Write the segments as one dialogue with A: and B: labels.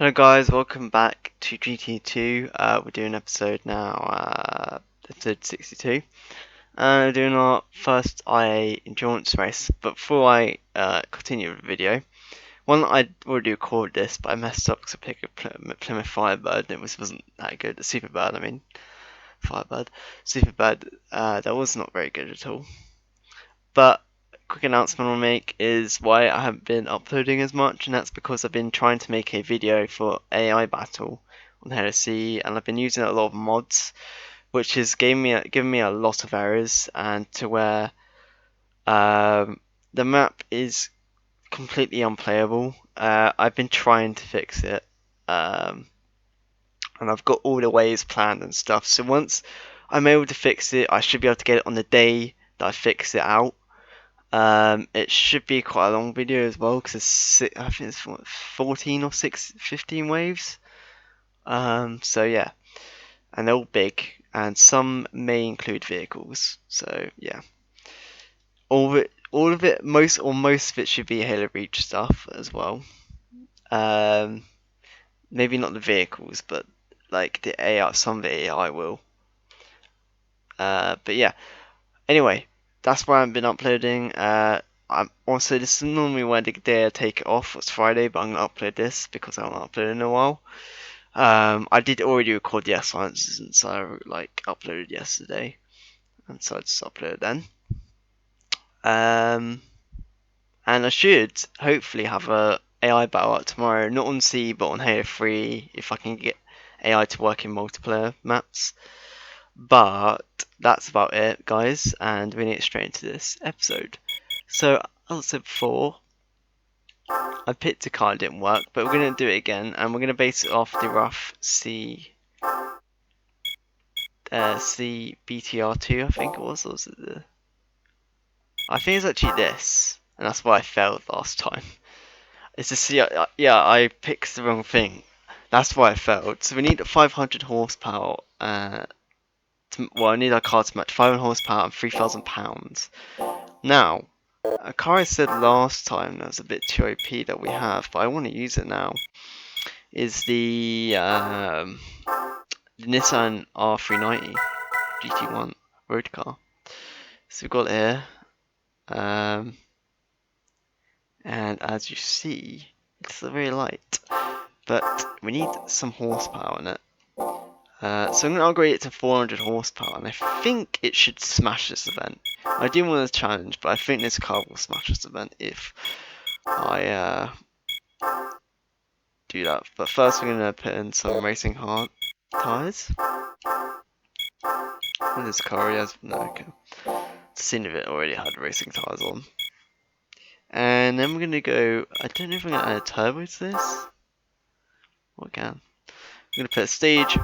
A: Hello guys, welcome back to GT2. We're doing episode now, episode 62. We're doing our first IA endurance race. But before I continue with the video, I already recorded this, but I messed up because I picked a Plymouth Firebird and it wasn't that good. The Superbird, I mean, Firebird. Superbird, that was not very good at all. But quick announcement I'll make is why I haven't been uploading as much, and that's because I've been trying to make a video for AI battle on Heresy, and I've been using a lot of mods, which has given me a lot of errors, and to where the map is completely unplayable. I've been trying to fix it, and I've got all the ways planned and stuff. So once I'm able to fix it, I should be able to get it on the day that I fix it out. It should be quite a long video as well because I think it's 14 or 15 waves. So yeah, and they're all big, and some may include vehicles. So yeah, all of it, most of it should be Halo Reach stuff as well. Maybe not the vehicles, but like the AI, some of the AI will. But yeah. Anyway, that's why I've been uploading. I'm also, this is normally when the day I take it off. It's Friday, but I'm gonna upload this because I haven't uploaded in a while. I did already record the S-Sciences, and so I uploaded yesterday, and so I just uploaded then. And I should hopefully have a AI battle out tomorrow, not on C but on Halo 3 if I can get AI to work in multiplayer maps. But that's about it, guys, and we need to get straight into this episode. So, as I said before, I picked a car, it didn't work, but we're going to do it again, and we're going to base it off the rough C BTR2, I think it was, or was it the... I think it's actually this, and that's why I failed last time. It's the C... Yeah, I picked the wrong thing. That's why I failed. So we need 500 horsepower, well, I need our car to match 500 horsepower and £3,000. Now, a car I said last time that was a bit too OP that we have, but I want to use it now, is the Nissan R390 GT1 road car. So we've got it here, and as you see, it's very light, but we need some horsepower in it. So I'm going to upgrade it to 400 horsepower, and I think it should smash this event. I do want a challenge, but I think this car will smash this event if I do that. But first we're going to put in some racing hard tyres. What this car already has? No, okay. The scene of it already had racing tyres on. And then we're going to go, I don't know if I'm going to add a turbo to this. Well, I can. I'm going to put a stage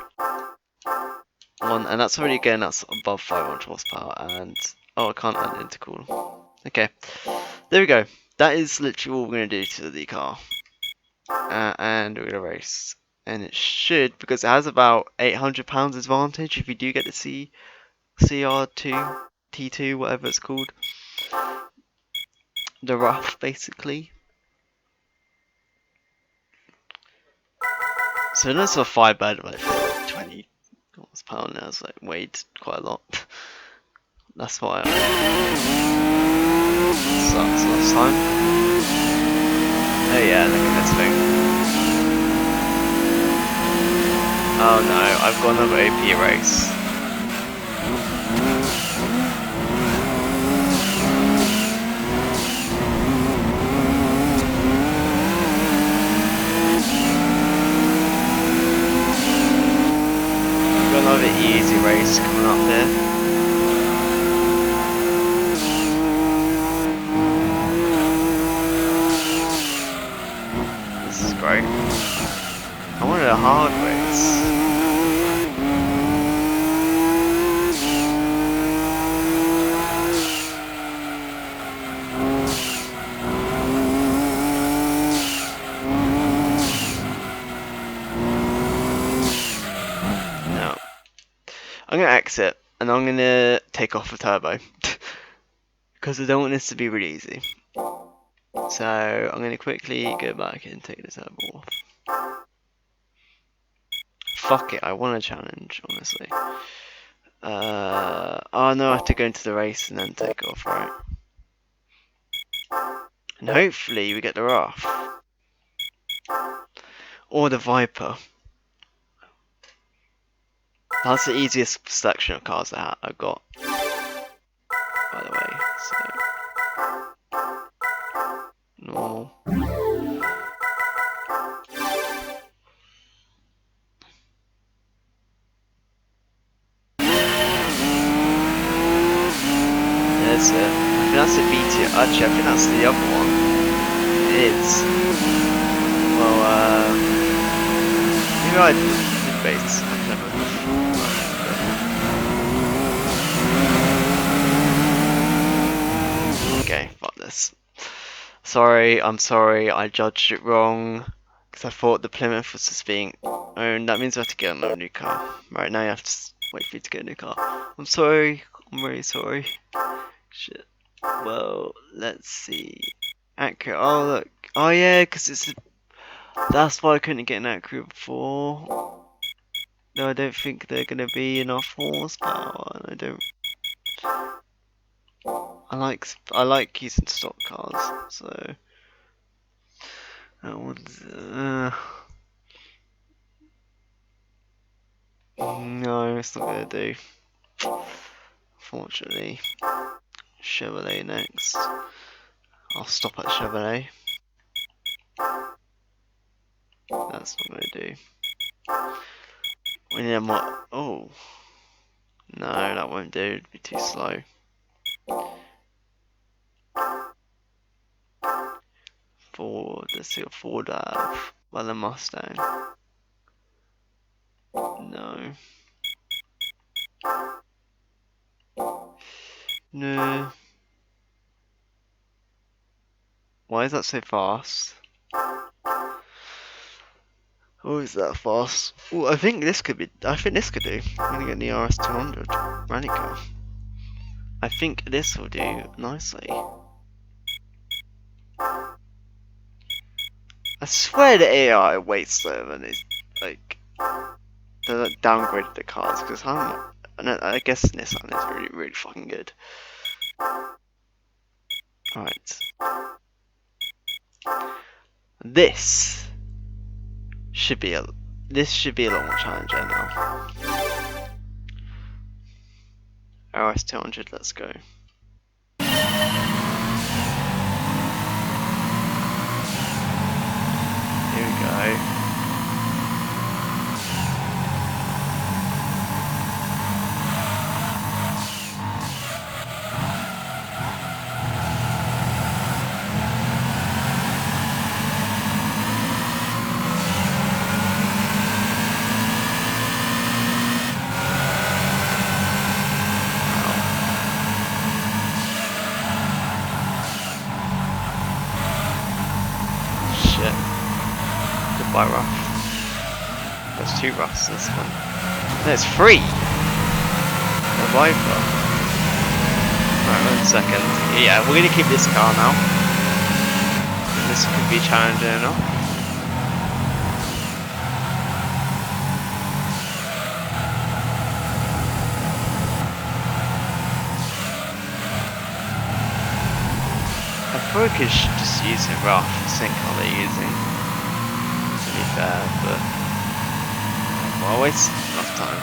A: on, and that's already, again, that's above 500 horsepower, and oh, I can't add intercooler. Okay, there we go. That is literally all we're going to do to the car, and we're going to race, and it should, because it has about £800 advantage if you do get the CR2 T2, whatever it's called, the rough, basically. So that's a Firebird, like 20 horsepower now, it's like weighed quite a lot. That's why I sucks last time. Oh yeah, look at this thing. Oh no, I've got another OP race. I've got another easy race coming up here. Great. I wanted a hard race. No. I'm going to exit and I'm going to take off the turbo because I don't want this to be really easy. So I'm going to quickly go back and take the turbo off. fuck it, I want a challenge, honestly. Oh no, I have to go into the race and then take off, right? And hopefully we get the RAF. Or the Viper. That's the easiest selection of cars that I've got, by the way, so... Normal. That's it. I think that's the B2. Actually, I think that's the other one. It is. Well, maybe I did base. I've never. Okay, fuck this. Sorry, I'm sorry. I judged it wrong because I thought the Plymouth was just being owned. That means I have to get another new car. Right now, you have to wait for you to get a new car. I'm sorry. I'm really sorry. Shit. Well, let's see. Accurate. Oh look. Oh yeah, because it's. That's why I couldn't get an accurate before. No, I don't think they're gonna be enough horsepower. I don't. I like using stock cars, so that one's. No, it's not gonna do. Fortunately, Chevrolet next. I'll stop at Chevrolet. That's not gonna do. We need a more. Oh. No, that won't do. It'd be too slow. Ford. Let's see what Ford have. Well, the Mustang. No. No. Why is that so fast? Oh, is that fast? Oh, I think this could be. I think this could do. I'm gonna get the RS200 rally car. I think this will do nicely. I swear the AI way slower than it's like they like, downgraded the cars because I guess Nissan is really really fucking good. Alright. This should be a lot more challenging now. RS200, let's go. Here we go. By rough. There's 2 roughs this one. There's 3! The Viper. Right, 1 second. Yeah, we're gonna keep this car now. This could be challenging enough. I thought we could just use a rough, the same car they're using. But well, waste enough time.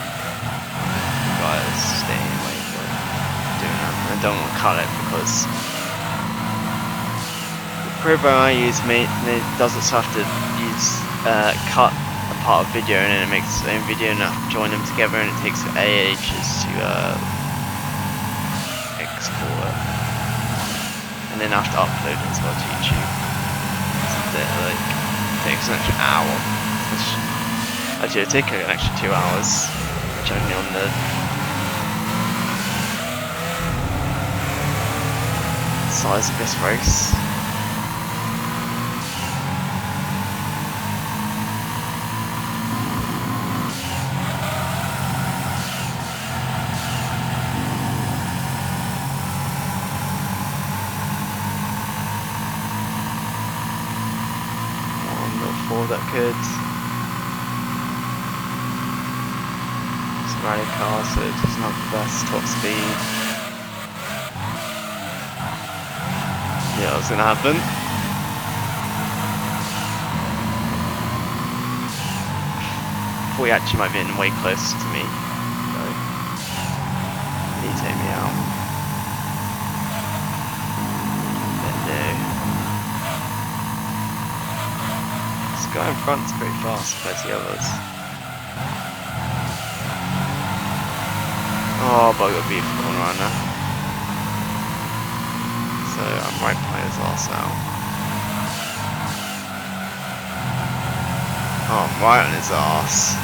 A: Guys, staying away from doing that. I don't want to cut it because the program I use does itself to use cut a part of video and then it makes its own video and I have to join them together and it takes ages to export it and then I have to upload it as well to YouTube. It's a bit like. Takes an extra hour. Actually, it'll take an extra 2 hours, which only on the size of this race. That could. rally car, so it doesn't have the best top speed. Yeah, what's gonna happen? Thought he actually might be in way closer to me. So he take me out. But no. This guy in front's pretty fast compared to the others. Oh, but I got a beautiful corner on there. So I'm right behind his arse out. Oh, I'm right on his arse.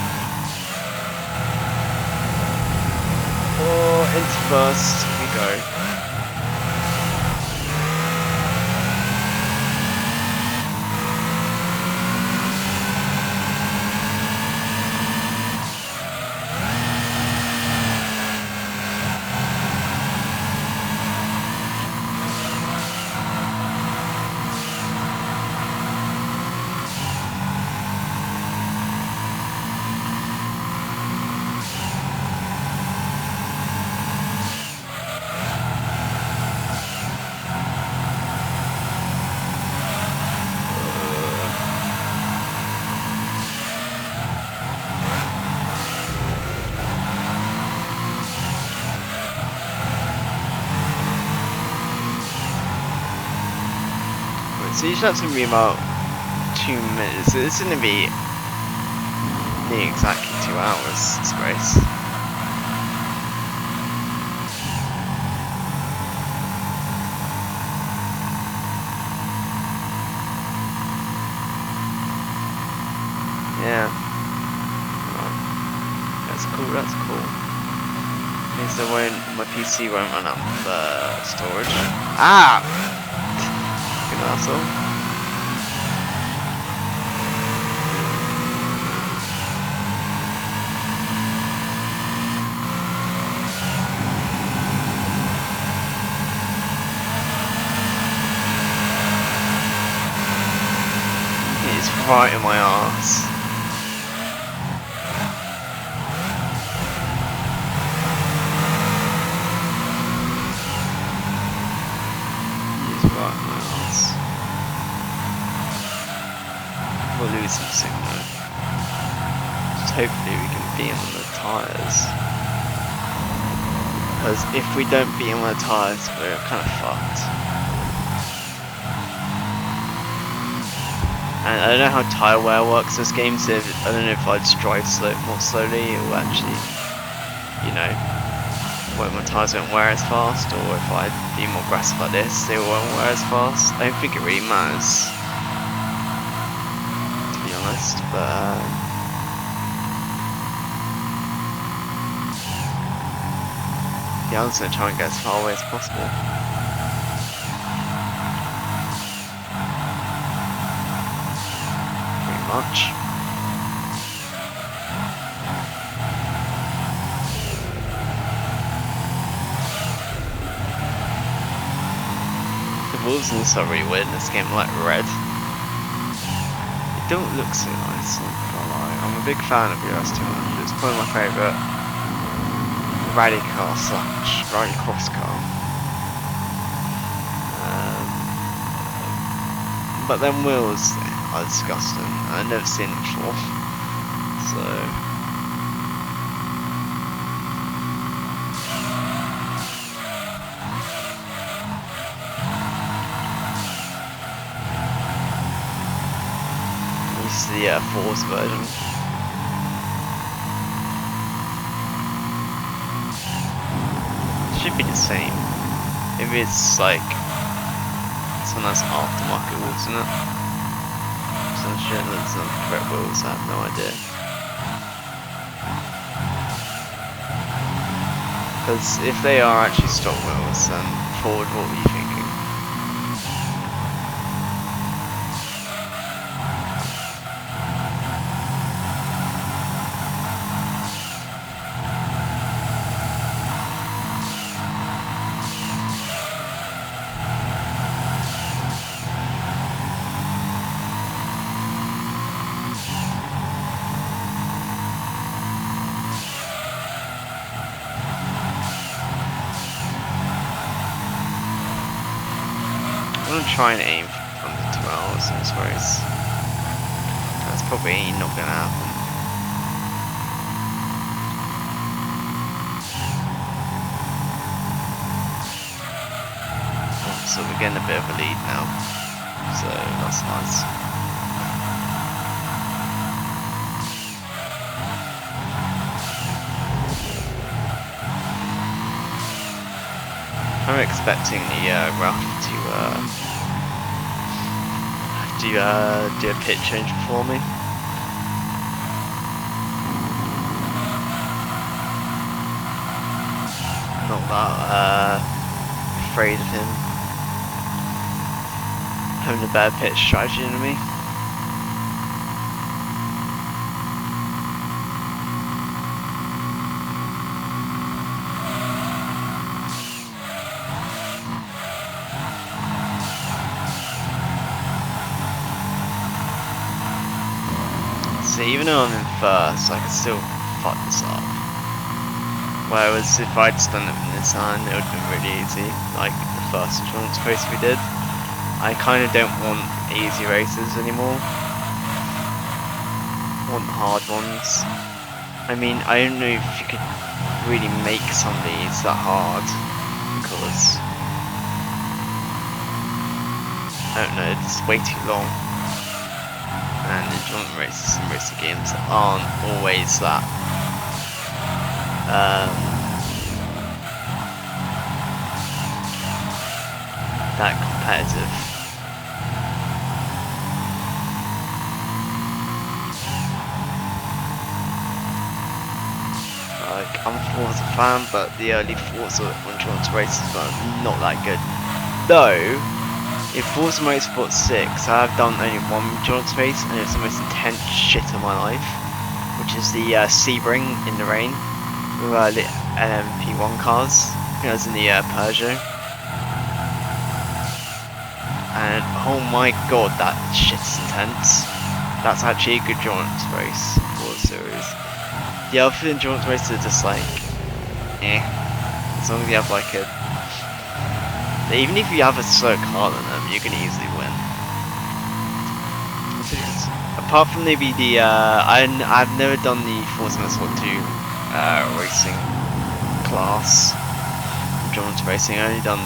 A: Oh, into first. Here we go. So you should have to be about 2 minutes. So it's going to be nearly exactly 2 hours, this race. Yeah. Well, that's cool, that's cool. Means my PC won't run out of storage. Ah! Good asshole. He's right in my arse. He's right in my arse. We'll lose him soon though. Just hopefully we can beat him on the tyres. Because if we don't beat him on the tyres, we're kind of fucked. And I don't know how tyre wear works in this game, so I don't know if I'd drive more slowly, it will actually, you know, when my tyres won't wear as fast, or if I'd be more aggressive like this, they won't wear as fast. I don't think it really matters, to be honest, but yeah, I'm just going to try and get as far away as possible. Much. The wolves also really weird in this game, like red. They don't look so nice, I'm a big fan of US 200, it's probably my favourite rally car / rally cross car. But them wheels are disgusting. I've never seen them before. So this is the Force version. It should be the same. Maybe it's like some nice aftermarket wheels in it. Some shit that's some correct wheels, I have no idea. Because if they are actually stock wheels, then Ford, what were you thinking? try and aim for under 2 hours in this race. That's probably not going to happen. So we're getting a bit of a lead now, so that's nice. I'm expecting the rough to do a pit change for me. Not that afraid of him having a bad pit strategy than me. So even though I'm in first, I can still fuck this up. Whereas if I'd just done it from this hand, it would have been really easy, like the first endurance race we did. I kind of don't want easy races anymore. I want hard ones. I mean, I don't know if you could really make some of these that hard, because I don't know, it's way too long. And endurance races and racing games aren't always that that competitive. Like, I'm a Forza fan, but the early Forza endurance races were not that good. Though, in Forza Motorsport 6, I have done only one endurance race, and it was the most intense shit of my life, which is the Sebring in the rain with the LMP1 cars. I think I was in the Peugeot, and oh my god, that shit's intense. That's actually a good endurance race for the series. The other endurance races are just like, as long as you have like a, even if you have a slow car in them, you can easily win. Apart from maybe the, I've never done the Forza Motorsport 2 racing class, endurance racing. I've only done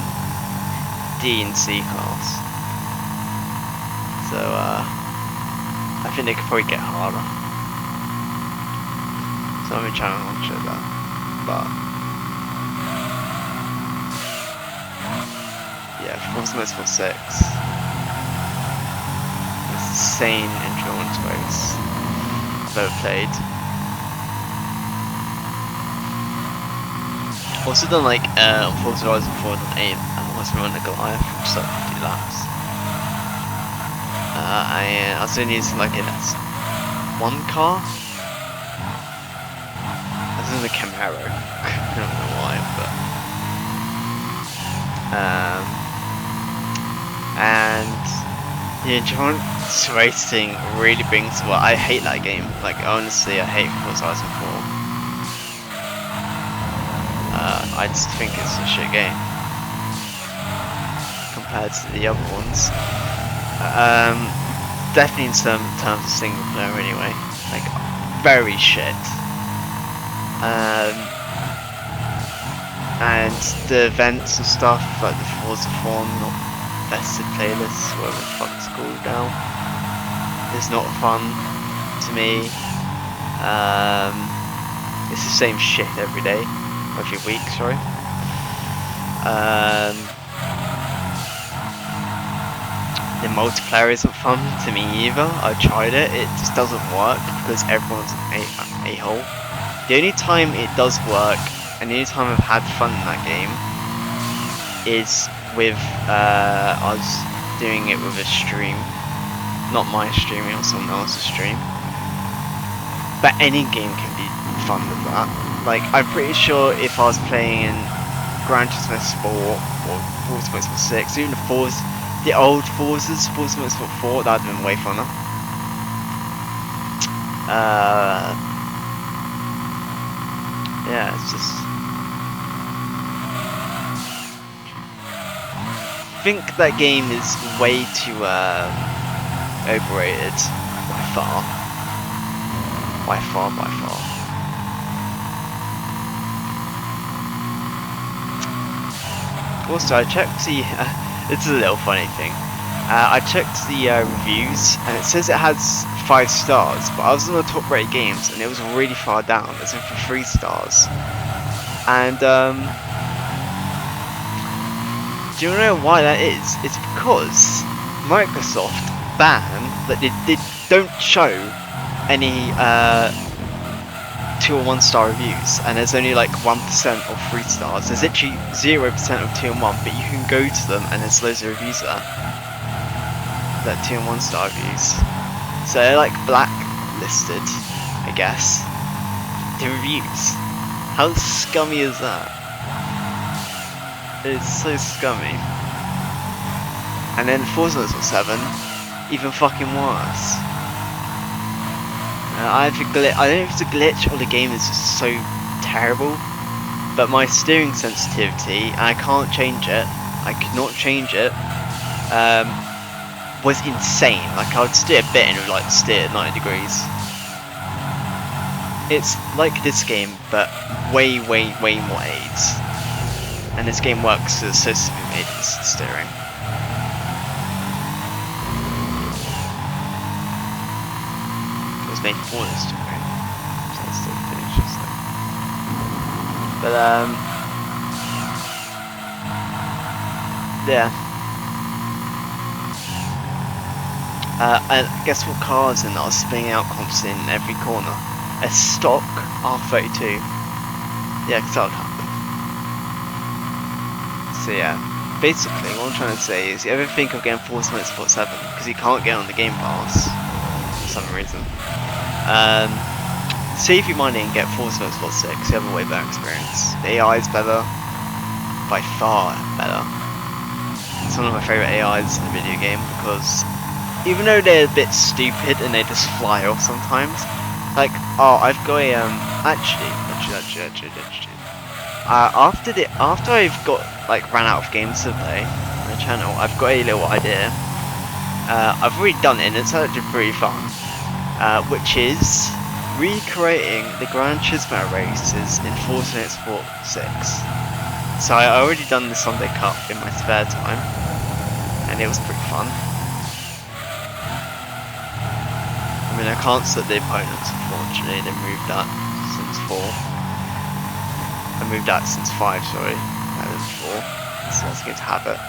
A: D and C class. So, I think they could probably get harder. So I'm trying to show that, but yeah, Forza Motorsport 6. It's insane endurance race I've ever played. Also done like Forza Horizon 4 and 8, I was running a Goliath, which is like 50 laps. I was only using like one car. I was in the Camaro. I don't know why, but and the endurance racing really brings. Well, I hate that game. Like honestly, I hate Forza Horizon 4. I just think it's a shit game compared to the other ones. Definitely in some terms of single player anyway, like very shit. And the events and stuff, like the Forza Form, not festive playlists, whatever the fuck it's called now, is not fun to me. It's the same shit every day, every week, sorry. The multiplayer isn't fun to me either. I tried it, it just doesn't work because everyone's an a-hole. The only time it does work, and the only time I've had fun in that game, is with us doing it with a stream. Not my streaming or someone else's stream. But any game can be fun with that. Like, I'm pretty sure if I was playing in Gran Turismo Sport or Forza Motorsport 6, even the old Forzas, Forza Motorsport 4, that would have been way funner. Yeah, it's just think that game is way too overrated by far. By far. Also, I checked the. It's a little funny thing. I checked the reviews, and it says it has 5 stars, but I was on the top rated games, and it was really far down. It's in for 3 stars. And do you know why that is? It's because Microsoft ban that they don't show any 2 or 1 star reviews, and there's only like 1% of 3 stars. There's literally 0% of 2 and 1, but you can go to them and there's loads of reviews there. That 2 and 1 star reviews. So they're like blacklisted, I guess. The reviews. How scummy is that? It's so scummy. And then Forza Horizon 7, even fucking worse. I don't know if it's a glitch or the game is just so terrible, but my steering sensitivity, and I can't change it, I could not change it, was insane. Like I would steer a bit and it would like steer 90 degrees. It's like this game, but way more aids. And this game works as so simply made for steering. Made for this story, so it's still finished. But yeah. And guess what car's in that are spinning out constantly in every corner? A stock R32. Yeah, because that would happen. So yeah, basically what I'm trying to say is, you ever think of getting Forza Motorsport 7 because you can't get on the Game Pass for some reason. Save your money and get Forza Motorsport 6, you have a way better experience. The AI is better, by far better. It's one of my favourite AIs in the video game because even though they're a bit stupid and they just fly off sometimes, like, oh, I've got a, actually, after I've got, like, ran out of games to play on the channel, I've got a little idea. I've already done it and it's actually pretty fun. Which is recreating the Gran Turismo races in Forza Motorsport 6. So I already done the Sunday Cup in my spare time, and it was pretty fun. I mean, I can't set the opponents, unfortunately. They moved that since 4. I moved that since 5, sorry. That is 4. So let's get to have it.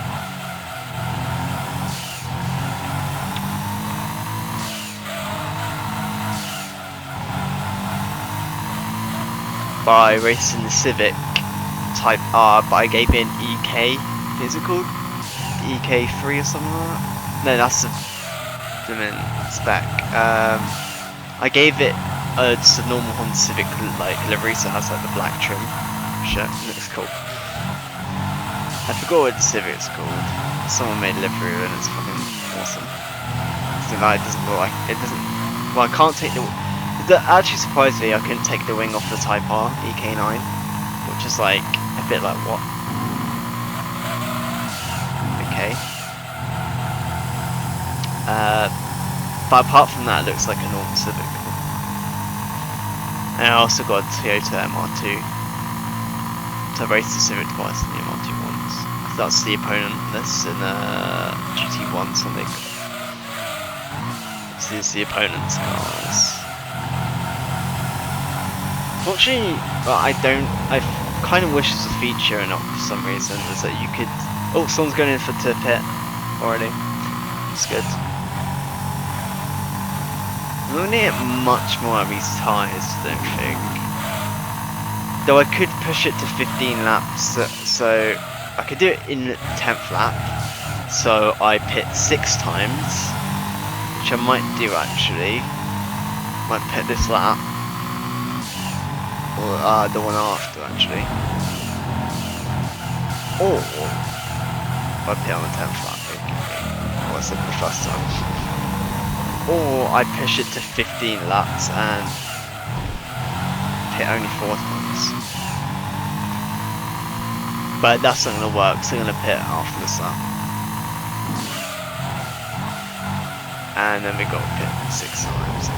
A: By racing the Civic Type R, but I gave it an EK. Is it called EK3 or something like that? No, that's the spec. I gave it just a normal Honda Civic like livery, so it has like the black trim. Shit, it looks cool. I forgot what the Civic's called. Someone made a livery and it's fucking awesome. So now it doesn't look like it doesn't. Well, I can't take the. That actually surprised me, I couldn't take the wing off the Type R EK9, which is like a bit like what? Okay. But apart from that, it looks like a normal Civic. And I also got a Toyota MR2 to race the Civic twice in the MR2 once. That's the opponent that's in GT1 something. This is the opponent's cars. Fortunately, well, I kind of wish it was a feature and not for some reason, was that you could... Oh, someone's going in to pit already. It's good. I'm not going to get much more of these tyres, I don't think. Though I could push it to 15 laps, so I could do it in the 10th lap. So I pit 6 times, which I might do actually. Might pit this lap. Or the one after actually. Or I pit on the 10th lap, I said the first time. Or I push it to 15 laps and pit only 4 times. But that's not gonna work, so I'm gonna pit after this lap. and then we got pit 6 times.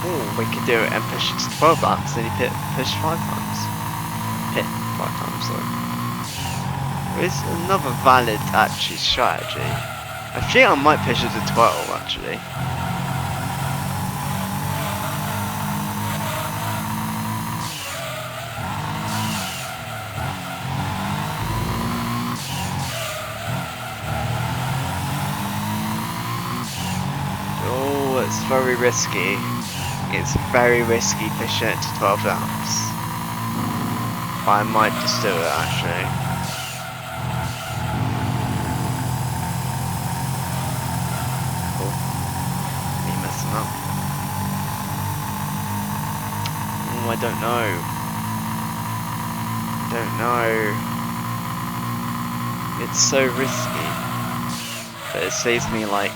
A: Oh, we could do it and push it to 12 laps, then you push 5 times. Pit 5 times, sorry. There's another valid actually strategy. I think I might push it to 12 actually. Oh, it's very risky. It's very risky pushing it to 12 laps. But I might just do it actually. Oh, me messing up. Oh, I don't know. Don't know. It's so risky. But it saves me like...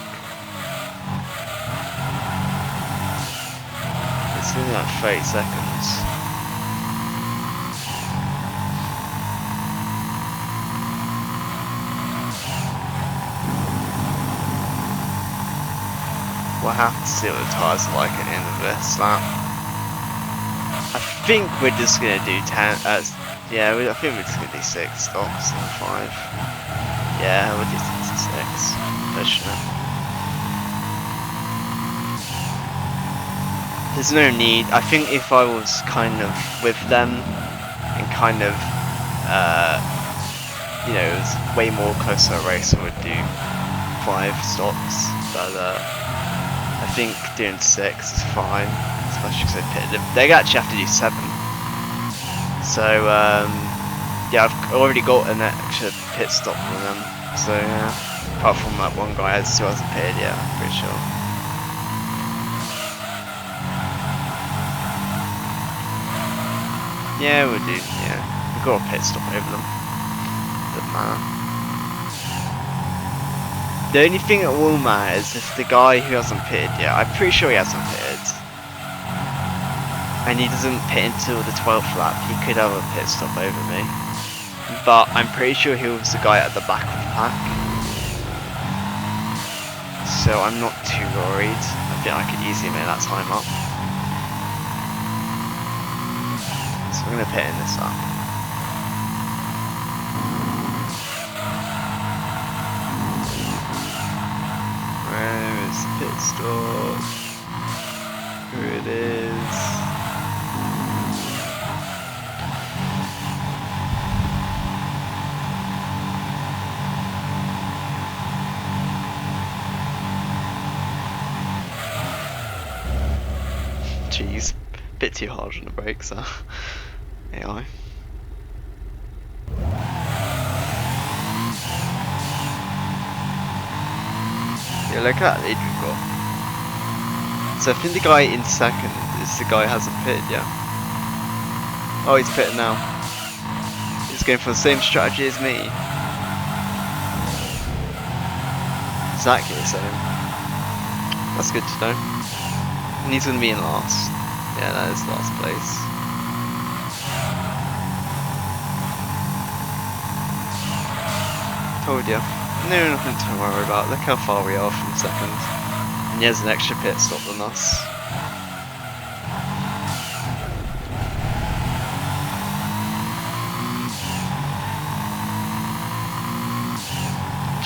A: It's only like 30 seconds. We'll have to see what the tyres are like at the end of this lap. I think we're just gonna do 10. Yeah, I think we're just gonna do 6 stops and 5. Yeah, we'll do 6. Pushing it. There's no need. I think if I was kind of with them and kind of, you know, it was way more closer a race, I would do 5 stops. But I think doing 6 is fine, especially because they actually have to do 7. So yeah, I've already got an extra pit stop with them. So yeah, apart from that one guy who still hasn't pitted yet, I'm pretty sure. Yeah, we'll do. Yeah, we've got a pit stop over them. Doesn't matter. The only thing that will matter is if the guy who hasn't pitted yet, I'm pretty sure he hasn't pitted, and he doesn't pit until the 12th lap, he could have a pit stop over me. But I'm pretty sure he was the guy at the back of the pack. So I'm not too worried. I think I could easily make that time up. So I'm going to pit in this lap. Where is the pit stop? Here it is. Jeez, a bit too hard on the brakes, huh? AI. Yeah, look at that lead we've got. So I think the guy in second is the guy who hasn't pitted yet. Oh, he's pitted now. He's going for the same strategy as me. Exactly the same. That's good to know. And he's going to be in last. Yeah, that is last place. Told ya. No, nothing to worry about. Look how far we are from second. And he has an extra pit stop than us.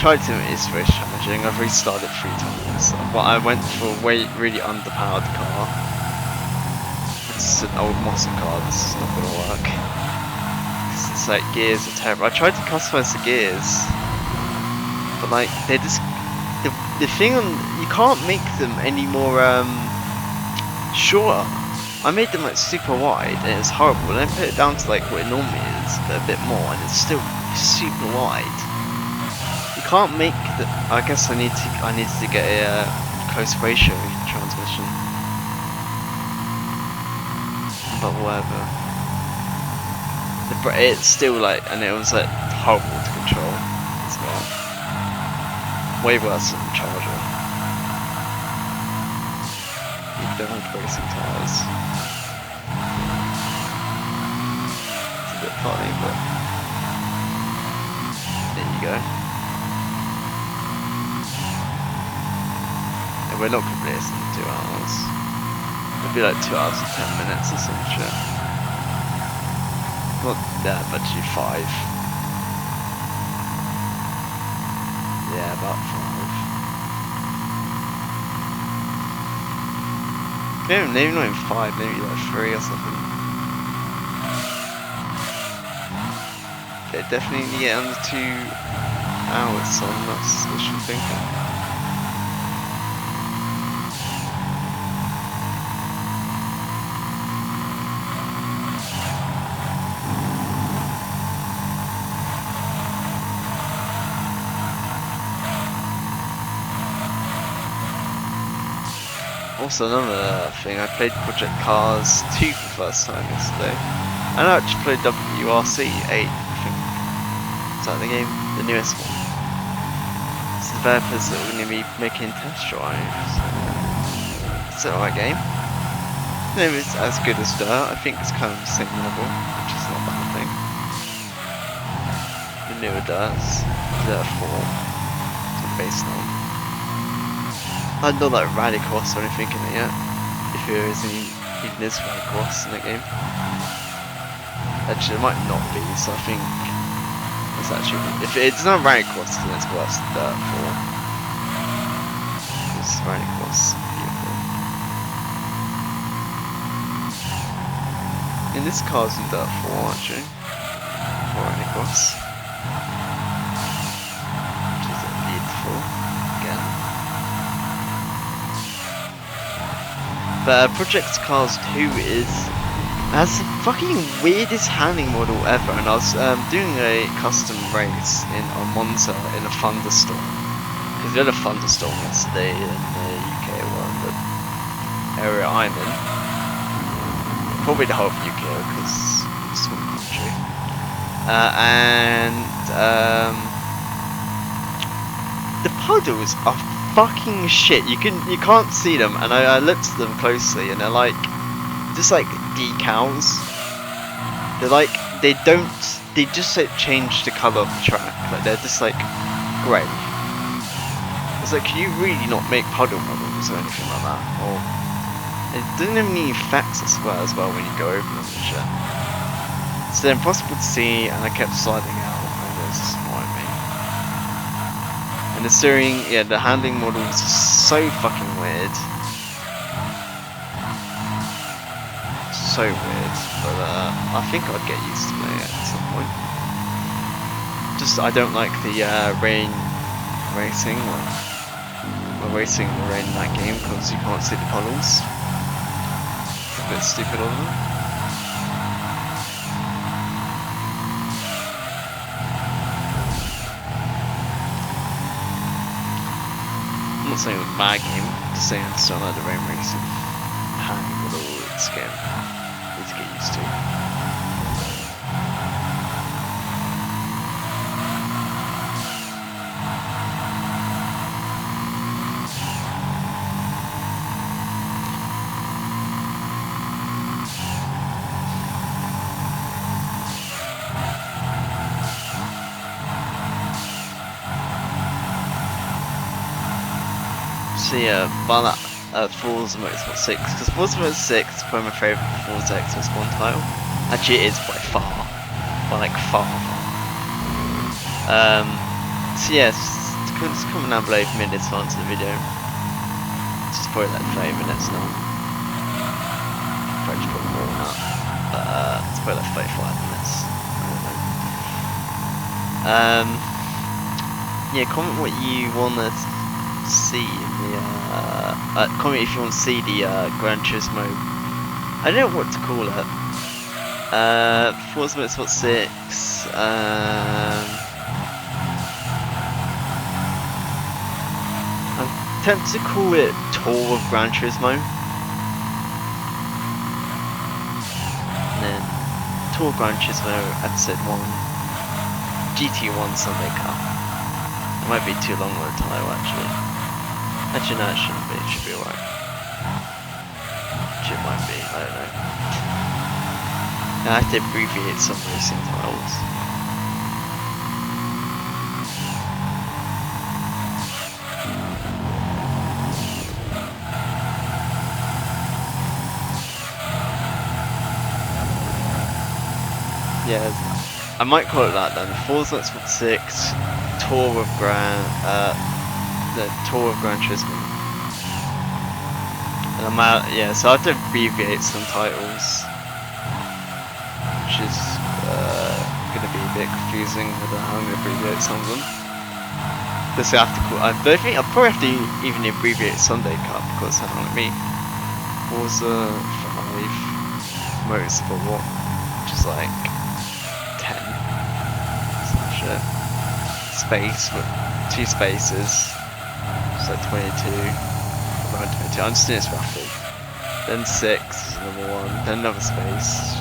A: Tried to make this race challenging. I've restarted 3 times. But I went for a really underpowered car. It's an old muscle car. This is not gonna work. It's like gears are terrible. I tried to customize the gears, but like they just the thing on you can't make them any more shorter. I made them like super wide and it was horrible. And I put it down to like what it normally is, but a bit more, and it's still super wide. You can't make the. I guess I needed to get a close ratio transmission, but whatever. It's still like, and it was like horrible to control as well. Way worse than the Charger. You don't have racing tyres. It's a bit funny, but you go. And we're not completely in 2 hours. It'll be like 2 hours and 10 minutes or some shit. Not that, but actually 5. Yeah, about 5. Maybe not even 5, maybe like 3 or something. Yeah, definitely need to get under 2 hours, son. That's what you're thinking. Also, another thing, I played Project Cars 2 for the first time yesterday. And I actually played WRC 8, I think. Is that the game? The newest one. It's the developers that are going to be making test drives. It's an alright game. Maybe it's as good as Dirt. I think it's kind of the same level, which is not a bad thing. The newer Dirts. Dirt 4. It's based on. I don't know like Rallycross or anything in it yet. If there is any, even is Rallycross in that game. Actually, it might not be, so I think it's actually. If it's not Rallycross, then it's worse than Dirt 4. Because Rallycross is beautiful. In this car's in Dirt 4, actually. Or Rallycross. Which is beautiful. Again. But Project Cars 2 has the fucking weirdest handling model ever, and I was doing a custom race on Monza in a thunderstorm, because we had a thunderstorm yesterday in the UK, well, in the area I'm in, probably the whole of UK because it's a small country, and the puddles are fucking shit. You can't see them, and I looked at them closely, and they're like just like decals. They're like they just like change the colour of the track. Like they're just like grey. It's like, can you really not make puddle models or anything like that? Or it doesn't have any effects as well when you go over them and shit. So they're impossible to see, and I kept sliding out, and it was annoying me. And the steering, yeah, the handling model is so fucking weird. So weird, but I think I'd get used to playing it at some point. Just, I don't like the rain racing, or racing in the rain in that game, because you can't see the puddles. It's a bit stupid on them. I'm not saying it was a bad game, just saying I just don't like the rain racing handling model of this game. Need to get used to. So yeah, by that Forza Motorsport 6, because Forza Motorsport 6 is probably my favourite Forza Xbox One title. Actually it is by far. By like far. So yes, it's coming down below if you made this far into the video. It's just probably like 30 minutes now. Probably just put more than that. But it's probably like 35 minutes. I don't know. Yeah, comment what you wanna see in the comment if you want to see the Gran Turismo. I don't know what to call it. Forza Motorsport 6. I'm tempted to call it Tour of Gran Turismo. And then Tour of Gran Turismo Episode 1 GT1 Sunday Cup. It might be too long of a title actually. Actually, no, it shouldn't be. It should be alright. It might be. I don't know. I have to abbreviate some racing titles. Yeah, I might call it that then. Forza Motorsport 6 Tour of the Tour of Gran Turismo. And I'm out, yeah, so I have to abbreviate some titles, which is going to be a bit confusing with how I'm going to abbreviate some of them. Because I have to call, I don't think, I'll probably have to even abbreviate Sunday Cup, because hang on, let me, Forza 5 Motorsport, which is like 10, some shit, space with 2 spaces, so 22, around 22, I'm just doing this roughly, then 6 is another one, then another space,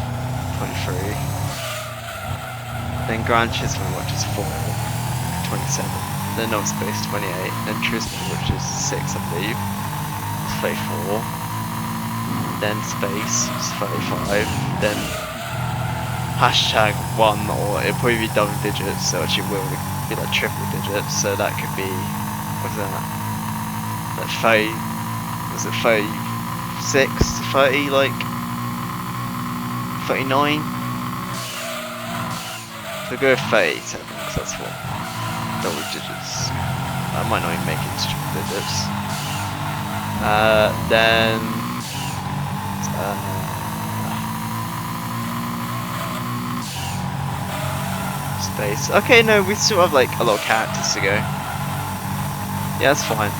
A: 23, then Gran Turismo, which is 4, 27, then another space, 28, then Turismo, which is 6 I believe, it's 34, then space, it's 35, then hashtag 1, or it'll probably be double digits, so actually will be like triple digits, so that could be, what's that, like 30, was it 36, 30, like 39? So go with 37, because that's what double digits, I might not even make it to triple digits. Then space. Okay, no, we still have like a lot of characters to go. Yeah, that's fine.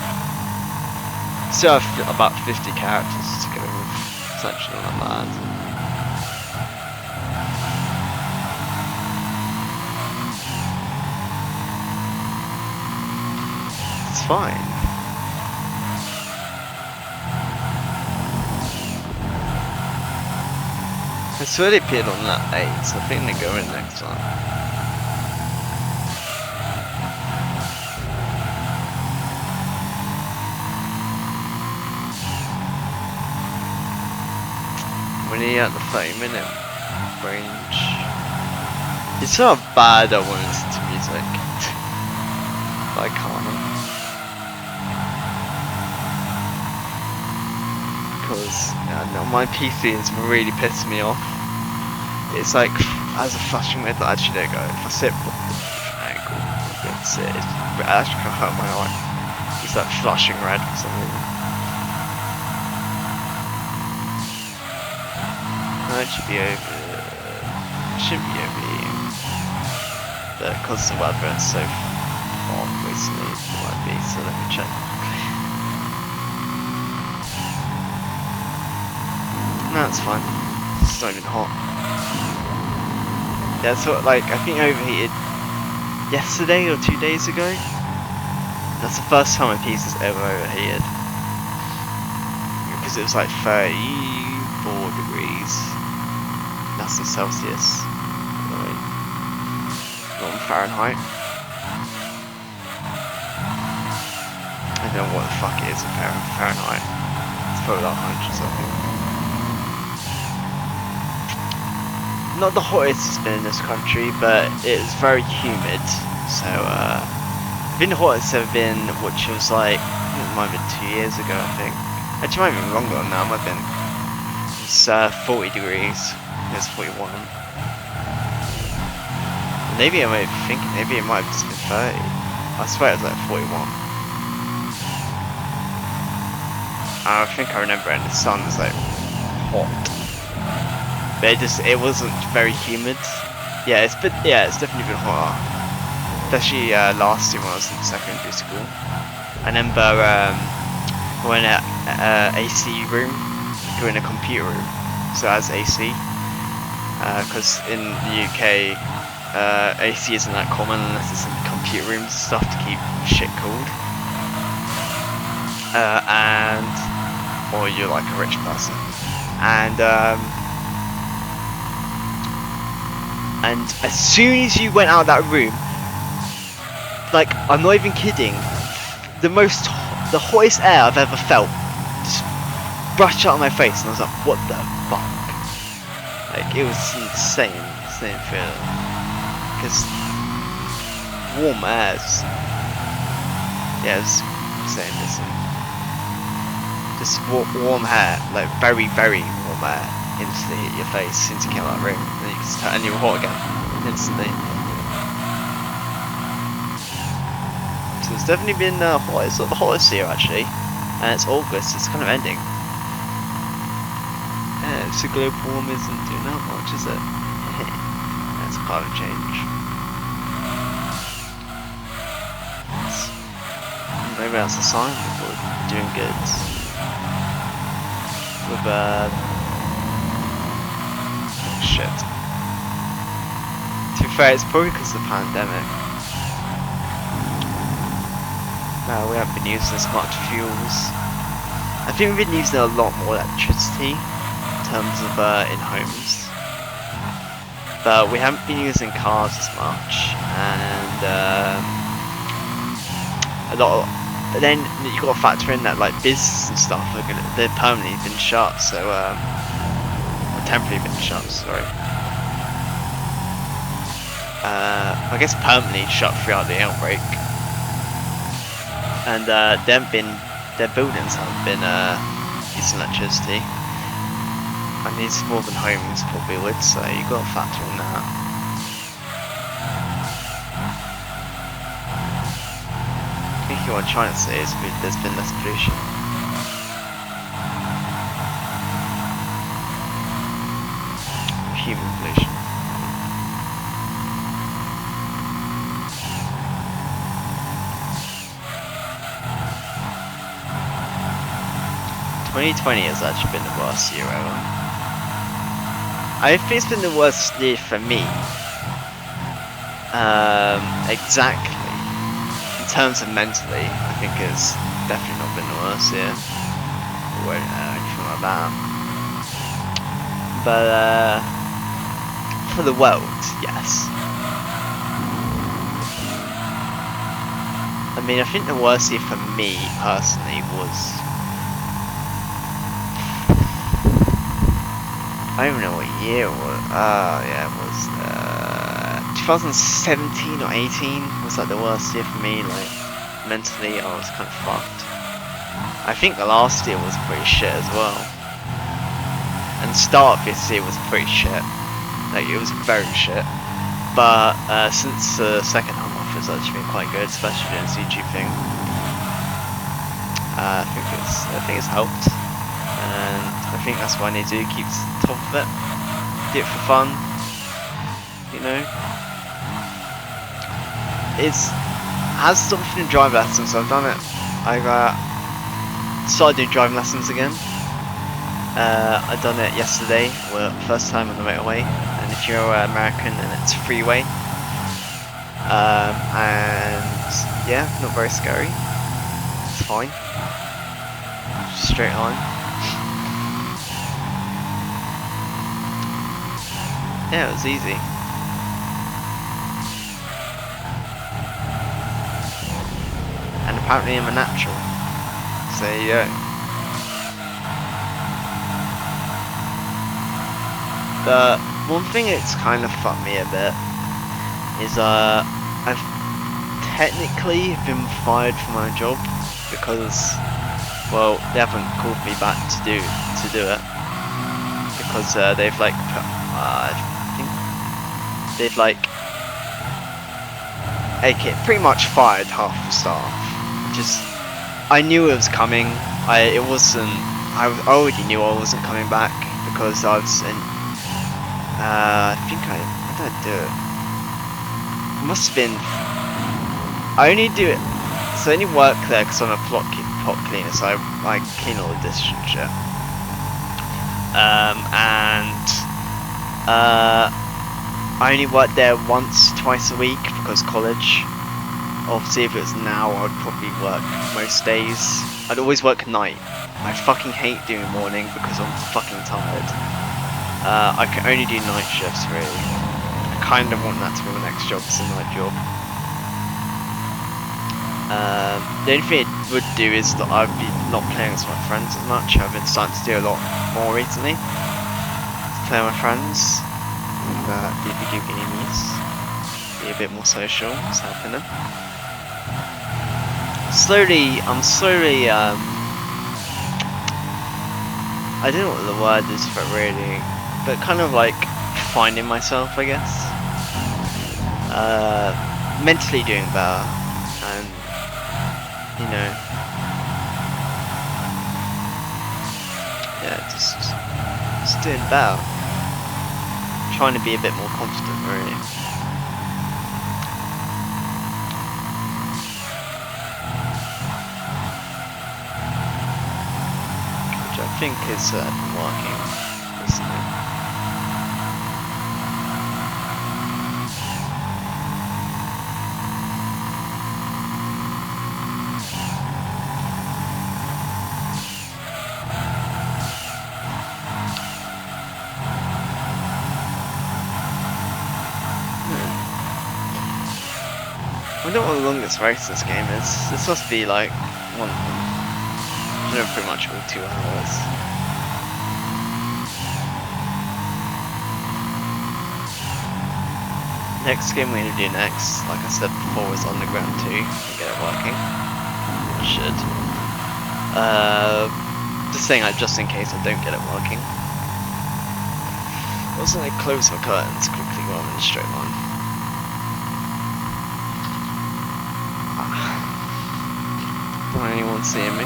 A: Still have about 50 characters to go with essentially on that. It's fine. I swear they appeared on that 8, so I think they go in next time. When he at the 30-minute range. It's not bad I want to listen to music. But I can't. Because no, my PC is really pissing me off. It's like, as a flashing red light, actually there you go, if I sit angle, I'll be able to see it. It actually can hurt my eye. It's like flashing red for some reason. That should be over. Should be over here. But because the advert's so hot recently, it might be, so let me check. No, it's fine. It's not even hot. Yeah, so like, I think I overheated yesterday or 2 days ago. That's the first time my PC's ever overheated. Because it was like 34 degrees. That's in Celsius. Not in Fahrenheit. I don't know what the fuck it is in Fahrenheit. It's probably like 100 or something. Not the hottest it's been in this country, but it's very humid. So, I think the hottest it's ever been, which was like, it might have been 2 years ago, I think. Actually, it might have been longer than that. It might have been, it's 40 degrees. It's 41. Maybe I might be thinking, maybe it might have just been 30. I swear it was like 41. I think I remember, and the sun was like hot. But it wasn't very humid. Yeah, it's definitely been hotter. Especially last year when I was in secondary school. I remember when at AC room, go in a computer room, so as AC. Because in the UK, AC isn't that common unless it's in computer rooms and stuff to keep shit cool. Or you're like a rich person. And as soon as you went out of that room, like, I'm not even kidding, the hottest air I've ever felt just brushed out of my face, and I was like, what the fuck? Like, it was insane feeling. Because warm air's, yeah, it's insane. Just warm air, like very, very warm air. instantly hit your face as soon as you came out of the room, and you were hot again instantly. So it's definitely been hot. It's not the hottest here actually, and it's August. It's kind of ending. Yeah, so global warming isn't doing that much, is it? That's climate change. Maybe that's a sign that we're doing good. With shit. To be fair, it's probably because of the pandemic. We haven't been using as much fuels. I think we've been using a lot more electricity in terms of in homes, but we haven't been using cars as much, and a lot of, but then you've got to factor in that like businesses and stuff they've permanently been shut, so or temporarily been shut, sorry. I guess permanently shut throughout the outbreak. And their buildings haven't been using electricity. And these more than homes probably would, so you've got to factor in that. I think what I'm trying to say is there's been less pollution. Human pollution. 2020 has actually been the worst year ever. I think it's been the worst year for me. Exactly. In terms of mentally, I think it's definitely not been the worst year. Or anything like that. But for the world, yes. I mean, I think the worst year for me personally was, I don't even know what year it was. Yeah, it was 2017 or 18 was like the worst year for me. Like mentally, I was kind of fucked. I think the last year was pretty shit as well. And the start of this year was pretty shit. Like it was very shit. But since the second half, it's actually been quite good, especially doing this YouTube thing. I think it's helped. And I think that's what I need to do, keep top of it, do it for fun, you know. Has stopped doing driving lessons, so I've done it. I started doing driving lessons again. I done it yesterday, well, first time on the motorway, and if you're American then it's freeway. And yeah, not very scary, it's fine, straight on. Yeah, it was easy. And apparently I'm a natural. So there you go. But one thing that's kind of fucked me a bit is I've technically been fired from my job because, well, they haven't called me back to do it because they've like put, they've like pretty much fired half the staff. Just, I knew it was coming. I already knew I wasn't coming back because I was in. I think what did I do? It must have been. I only do it. So I only work there because I'm a pot cleaner. So I clean all the dishes and shit. I only work there once, twice a week because college. Obviously, if it was now, I'd probably work most days. I'd always work night. I fucking hate doing morning because I'm fucking tired. I can only do night shifts really. I kind of want that to be my next job, it's a night job. The only thing it would do is that I'd be not playing with my friends as much. I've been starting to do a lot more recently. Play with my friends. Be video games, be a bit more social, it's helping them. I'm slowly I don't know what the word is for really, but kind of like finding myself, I guess. Mentally doing better, and you know, yeah, just doing better. Trying to be a bit more confident, really. Which I think is working recently. I don't know what the longest race this game is. This must be like one, pretty much all 2 hours. Next game we're gonna do next, like I said before, is Underground 2. To get it working. It should. Just saying that just in case I don't get it working. Also, I close my curtains quickly while I'm in a straight line. Don't anyone seeing me?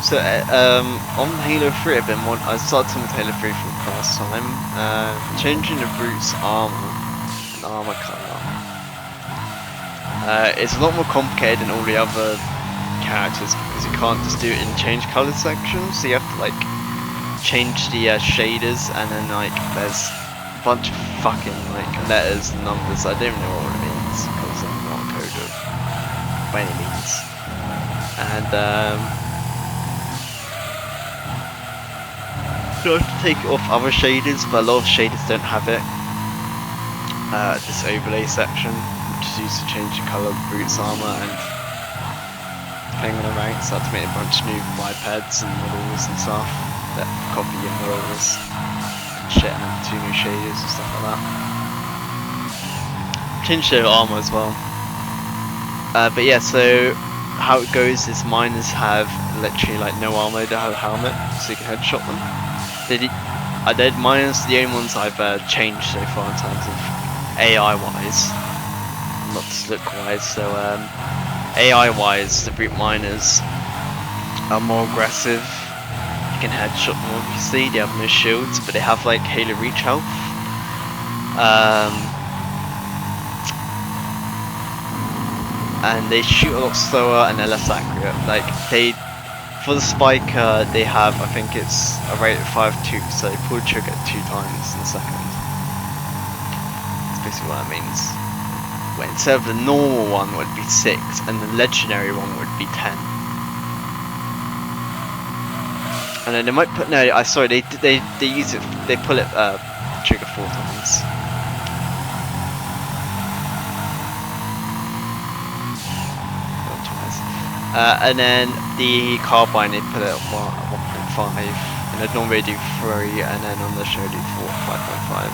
A: So, on Halo 3, I started with Halo 3 for the first time, changing the brute's armor and armor color. It's a lot more complicated than all the other characters because you can't just do it in change color sections, so you have to like change the shaders, and then like there's a bunch of fucking like letters and numbers. I don't even know what it means because I'm not a coder by any means. And you have to take it off other shaders, but a lot of shaders don't have it. This overlay section, which is used to change the colour of the brute's armour, and depending on the ranks, I have to make a bunch of new bipeds and models and stuff that copy your models and shit, and 2 new shaders and stuff like that. Change their armour as well. But yeah, so how it goes is miners have literally like no armour, they have a helmet, so you can headshot them. Miners are the only ones I've changed so far in terms of AI wise, not just look wise. So AI wise, the brute miners are more aggressive. You can headshot them obviously, they have no shields, but they have like Halo Reach health. And they shoot a lot slower and they're less accurate. Like for the spiker, they have, I think it's a rate of 5.2, so they pull the trigger 2 times in a second. That's basically what that means. When instead of the normal one would be 6, and the legendary one would be 10. And then they might put, they use it, they pull it, trigger 4 times. And then the carbine, they put it at 1.5, and they'd normally do 3, and then on the show do 5.5.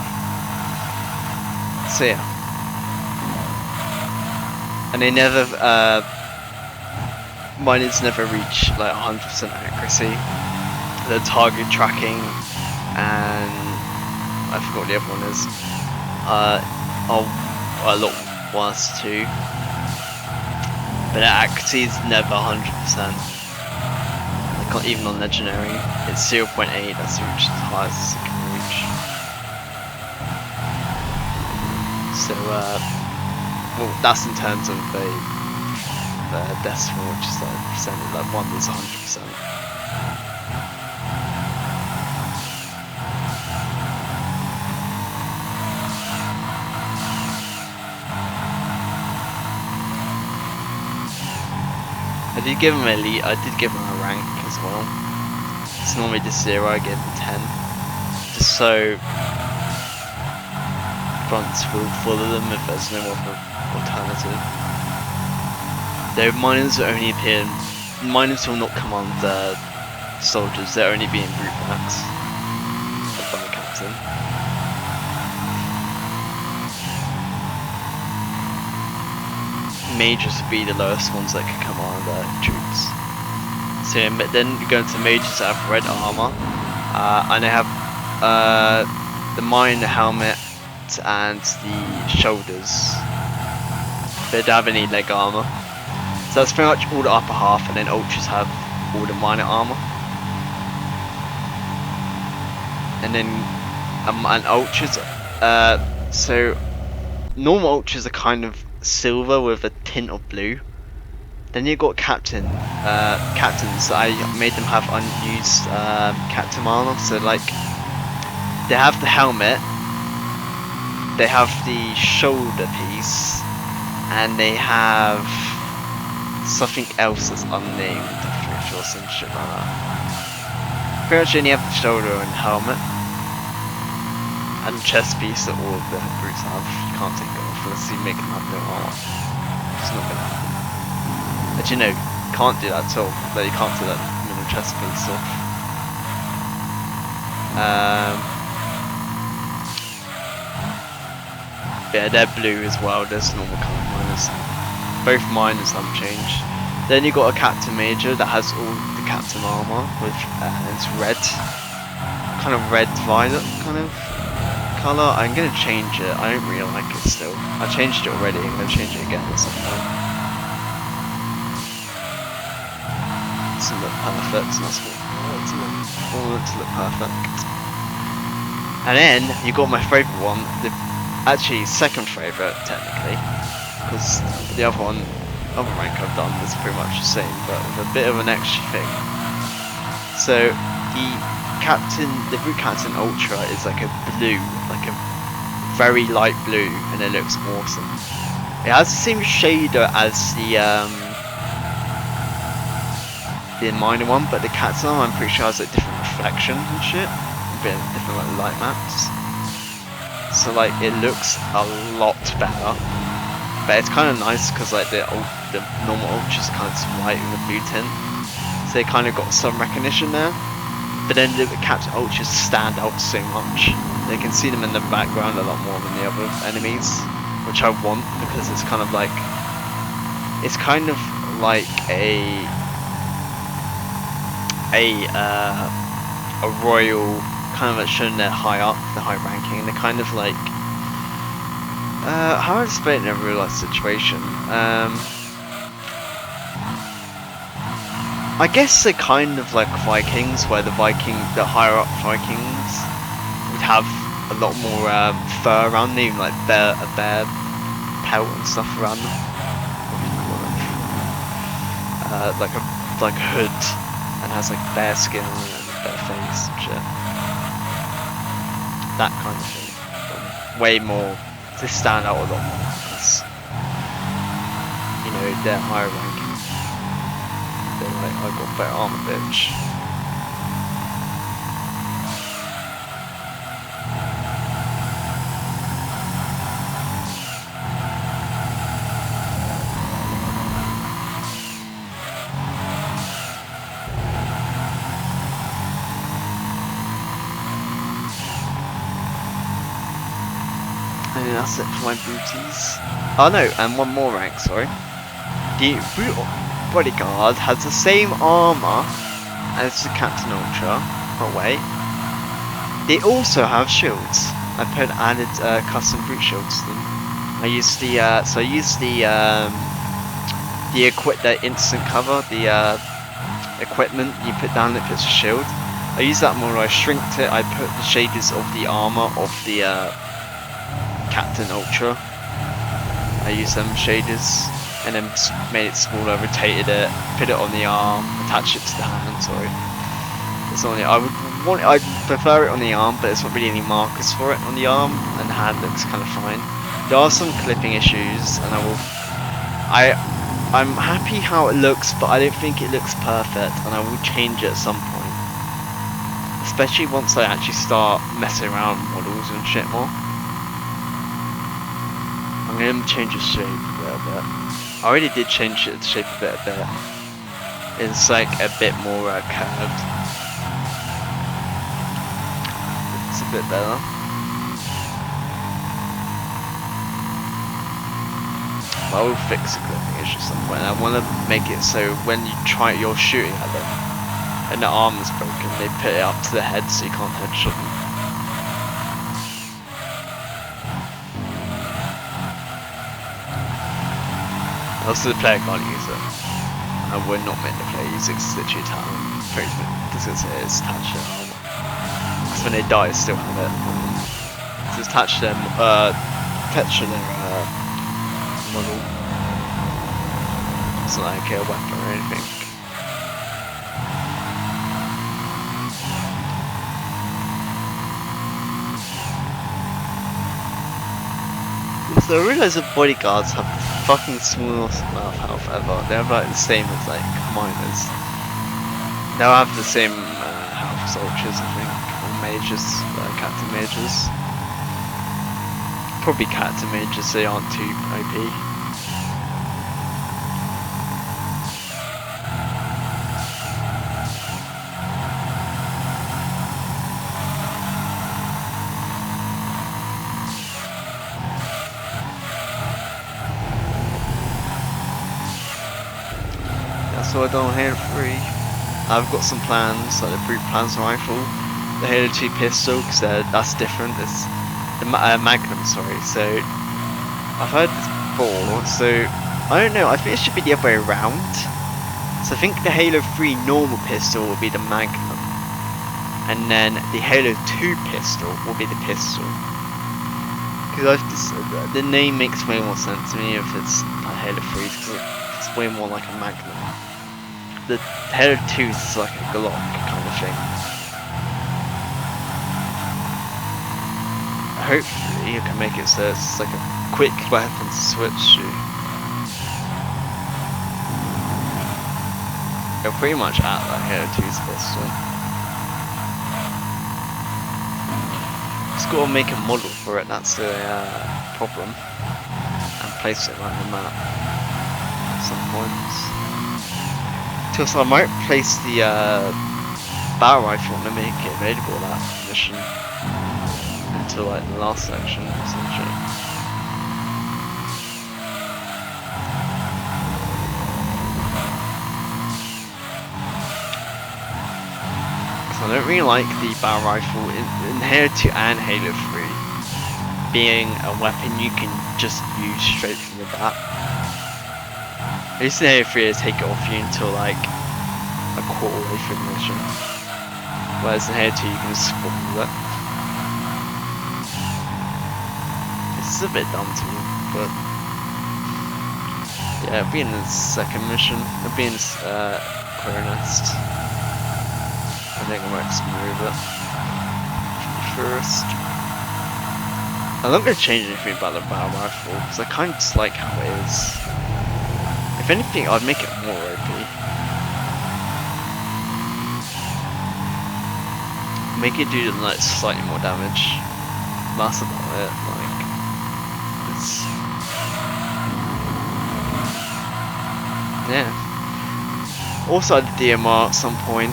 A: So yeah. And they never, miners never reach like 100% accuracy. The target tracking, and I forgot what the other one is, are a lot worse too. But the accuracy is never 100%. Like even on legendary, it's 0.8. That's the reach as high as it can reach. So, well, that's in terms of the decimal, which is like percentage. Like 1 is 100%. I did give him elite, I did give him a rank as well. It's normally just 0, I gave him 10. Just so fronts will follow them if there's no other alternative. Though miners only appear miners will not command soldiers, they're only being brute packs by the captain. Mages would be the lowest ones that could command troops. So then you go into mages that have red armor, and they have the miner helmet and the shoulders. They don't have any leg armor. So that's pretty much all the upper half, and then ultras have all the minor armor. And then and ultras, so normal ultras are kind of silver with a tint of blue. Then you got captains. I made them have unused captain armor. So like they have the helmet, they have the shoulder piece, and they have something else that's unnamed. I'm pretty sure some shit like that. Pretty much only have the shoulder and helmet, and the chest piece that all of the brutes have. You can't take it off unless you make them have no armor. It's not gonna happen. But you know, you can't do that at all. But you can't do that middle chest piece off. Yeah, they're blue as well. There's normal colour miners. Both miners haven't changed. Then you got a captain major that has all the captain armor with it's red, kind of red violet kind of colour. I'm gonna change it. I don't really like it still. I changed it already. I'm gonna change it again at some point. To look perfect. That's what I want it to look perfect. And then you got my favourite one. Actually, second favourite technically, because the other rank I've done is pretty much the same, but with a bit of an extra thing. So the brute captain ultra is like a blue, like a very light blue, and it looks awesome. It has the same shader as the minor one, but the captain one I'm pretty sure has like different reflections and shit, a bit different like light maps. So like it looks a lot better, but it's kind of nice because like the normal ultras are kind of white with a blue tint, so they kind of got some recognition there. But then the captain ultras stand out so much. They can see them in the background a lot more than the other enemies, which I want because it's kind of like a royal. Kind of showing they're high up, the high ranking, they're kind of like how would I explain it in a real life situation? I guess they're kind of like Vikings, where the higher up Vikings would have a lot more fur around them, like a bear pelt and stuff around them. Like a hood, and has like bear skin on it and a bear face and shit. That kind of thing. Way more, they stand out a lot more because, you know, they're higher ranking. They're like, I got better armor, bitch. And that's it for my booties. Oh no, and one more rank, sorry. The brute bodyguard has the same armor as the Captain Ultra. Oh wait. They also have shields. I added custom brute shields to them. I used the instant cover, the equipment you put down that puts a shield. I used that more. I shrinked it. I put the shaders of the armor of the Captain Ultra. I used them shaders and then made it smaller, rotated it, put it on the arm, attached it to the hand. Sorry, it's on the. I'd prefer it on the arm, but there's not really any markers for it on the arm, and the hand looks kind of fine. There are some clipping issues, and I'm happy how it looks, but I don't think it looks perfect, and I will change it at some point. Especially once I actually start messing around with models and shit more. I'm going to change the shape a little bit. I already did change the shape a bit. is like a bit more curved. It's a bit better. I will fix the clipping issue somewhere. I want to make it so when you're shooting at them and the arm is broken, they put it up to the head so you can't headshot them. Also, the player can't use it. And we're not meant to play use it because it's literally talent. Because it's attached to their armor. Because when they die, they still have it. So it's attached to their model. It's not like a weapon or anything. So I realise that bodyguards have the fucking smallest amount of health ever. They have like the same as like miners. They'll have the same health as soldiers, I think, or mages, captain mages. Probably captain mages, so they aren't too OP. So I don't Halo 3. I've got some plans, like the brute plans rifle, the Halo 2 pistol, because that's different. It's the Magnum, sorry. So I've heard this before. So I don't know. I think it should be the other way around. So I think the Halo 3 normal pistol will be the Magnum, and then the Halo 2 pistol will be the pistol. Because the name makes way more sense to me if it's like Halo 3, because it's way more like a Magnum. The Halo 2 is like a Glock kind of thing. Hopefully you can make it so it's like a quick weapon to switch to. You're pretty much at like Halo 2's pistol. Just gotta make a model for it, that's the problem. And place it around the map at some points. So I might place the battle rifle and make it available that mission until like the last section or some shit. So I don't really like the battle rifle in Halo 2 and Halo 3 being a weapon you can just use straight from the bat. At least in Halo 3 they take it off you until like a quarter way through the mission. Whereas in Halo 2 you can just spawn with it. This is a bit dumb to me, but yeah, it'll be in the second mission. It'll be in Crow Nest. I think I might just move it first. I'm not going to change anything about the battle rifle because I kind of just like how it is. If anything, I'd make it more OP. Make it do like slightly more damage. That's about it. Like, it's yeah. Also, at the DMR at some point,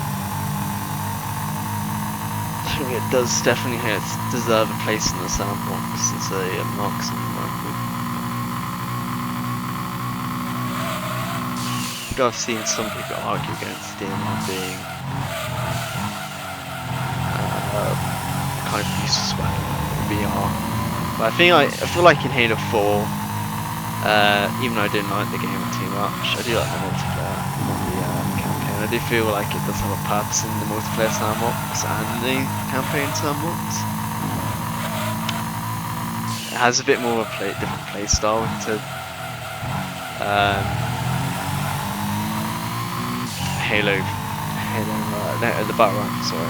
A: I think it does definitely deserve a place in the sandbox. It's a marksman rifle. I've seen some people argue against DMR being kind of useless weapon in VR. But I feel like in Halo 4, even though I didn't like the game too much, I do like the multiplayer, not the campaign. I do feel like it does have a purpose in the multiplayer sandbox and the campaign sandbox. It has a bit more of a different play style to the battle rifle, sorry.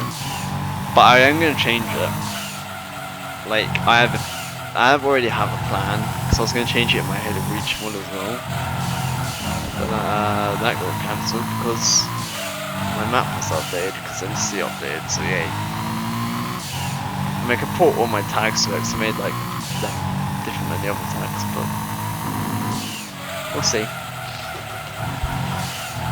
A: But I am going to change it. Like, I already have a plan, because I was going to change it in my Halo Reach one as well. But that got cancelled because my map was updated, because MC updated, so yeah. I could port all my tags to it, so I made like them different than the other tags, but we'll see.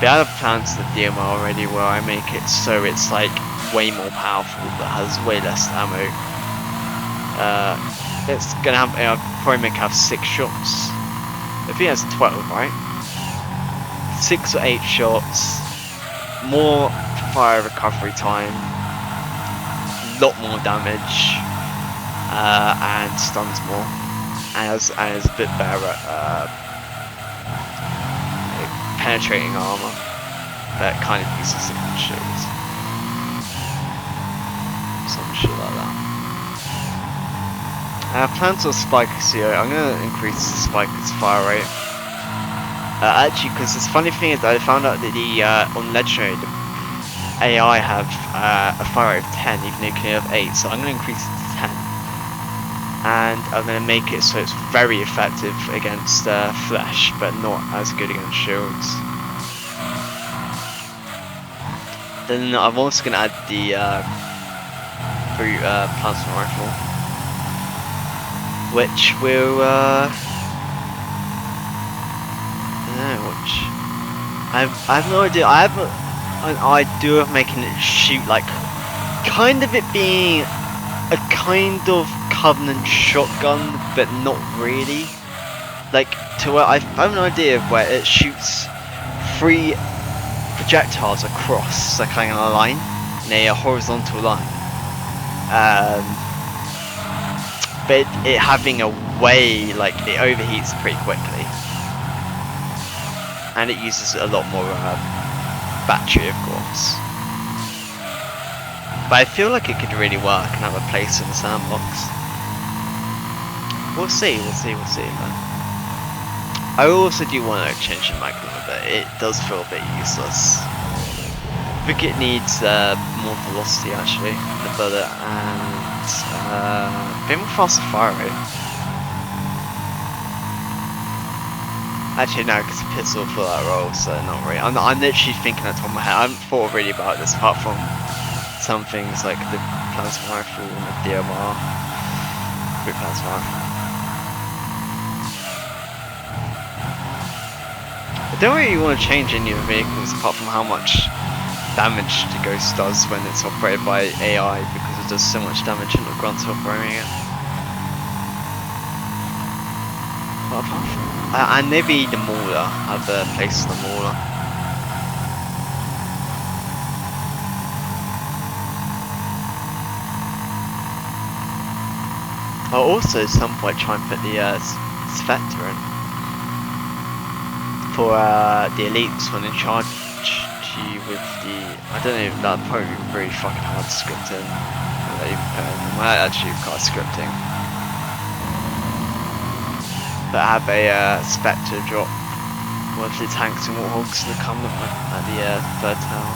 A: The other plans the DMR already where I make it so it's like way more powerful but has way less ammo. It's gonna have, I'll probably make it have 6 shots. I think that's 12, right? 6 or 8 shots, more fire recovery time, a lot more damage, and stuns more, and is a bit better at penetrating armor, but kind of uses it in shields. Some shit like that. Plans on ePSXe, I'm gonna increase ePSXe's fire rate. Actually, because this funny thing is I found out that the on Legendary the AI have a fire rate of 10, even though you can have 8, so I'm gonna increase it to 10. And I'm gonna make it so it's very effective against flesh, but not as good against shields. Then I'm also gonna add the brute plasma rifle, which will I have no idea. I have an idea of making it shoot like kind of it being a kind of Covenant shotgun, but not really. Like to where I have an idea of where it shoots 3 projectiles across, like kind of a line, in a horizontal line. But it having a way, like it overheats pretty quickly. And it uses a lot more battery, of course. But I feel like it could really work and have a place in the sandbox. We'll see, man. I also do want to change the Magnum a bit. It does feel a bit useless. I think it needs more velocity actually, the bullet, and a bit more faster fire rate. Actually no, because it pits off for that roll, so not really. I'm literally thinking at the top of my head. I haven't thought really about this apart from some things like the plasma rifle and the DMR. Big plasma rifle. I don't really want to change any of the vehicles apart from how much damage the Ghost does when it's operated by AI, because it does so much damage in the grunt operating it. But apart from and maybe the Mauler, have a place in the Mauler. I'll also at some point try and put the Spectre in. For the elites when they charge you with the, I don't know, that'd probably be really fucking hard to script in. I might actually got scripting. But have a Spectre drop one of the tanks and warthogs that come at the 3rd tower.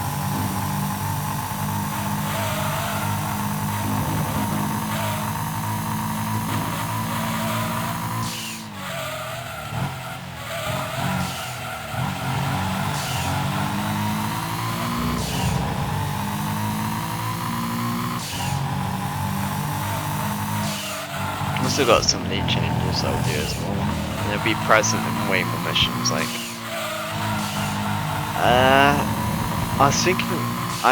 A: I've still got some lead changes I'll do as well. And they'll be present in way more missions. Like, I was thinking, because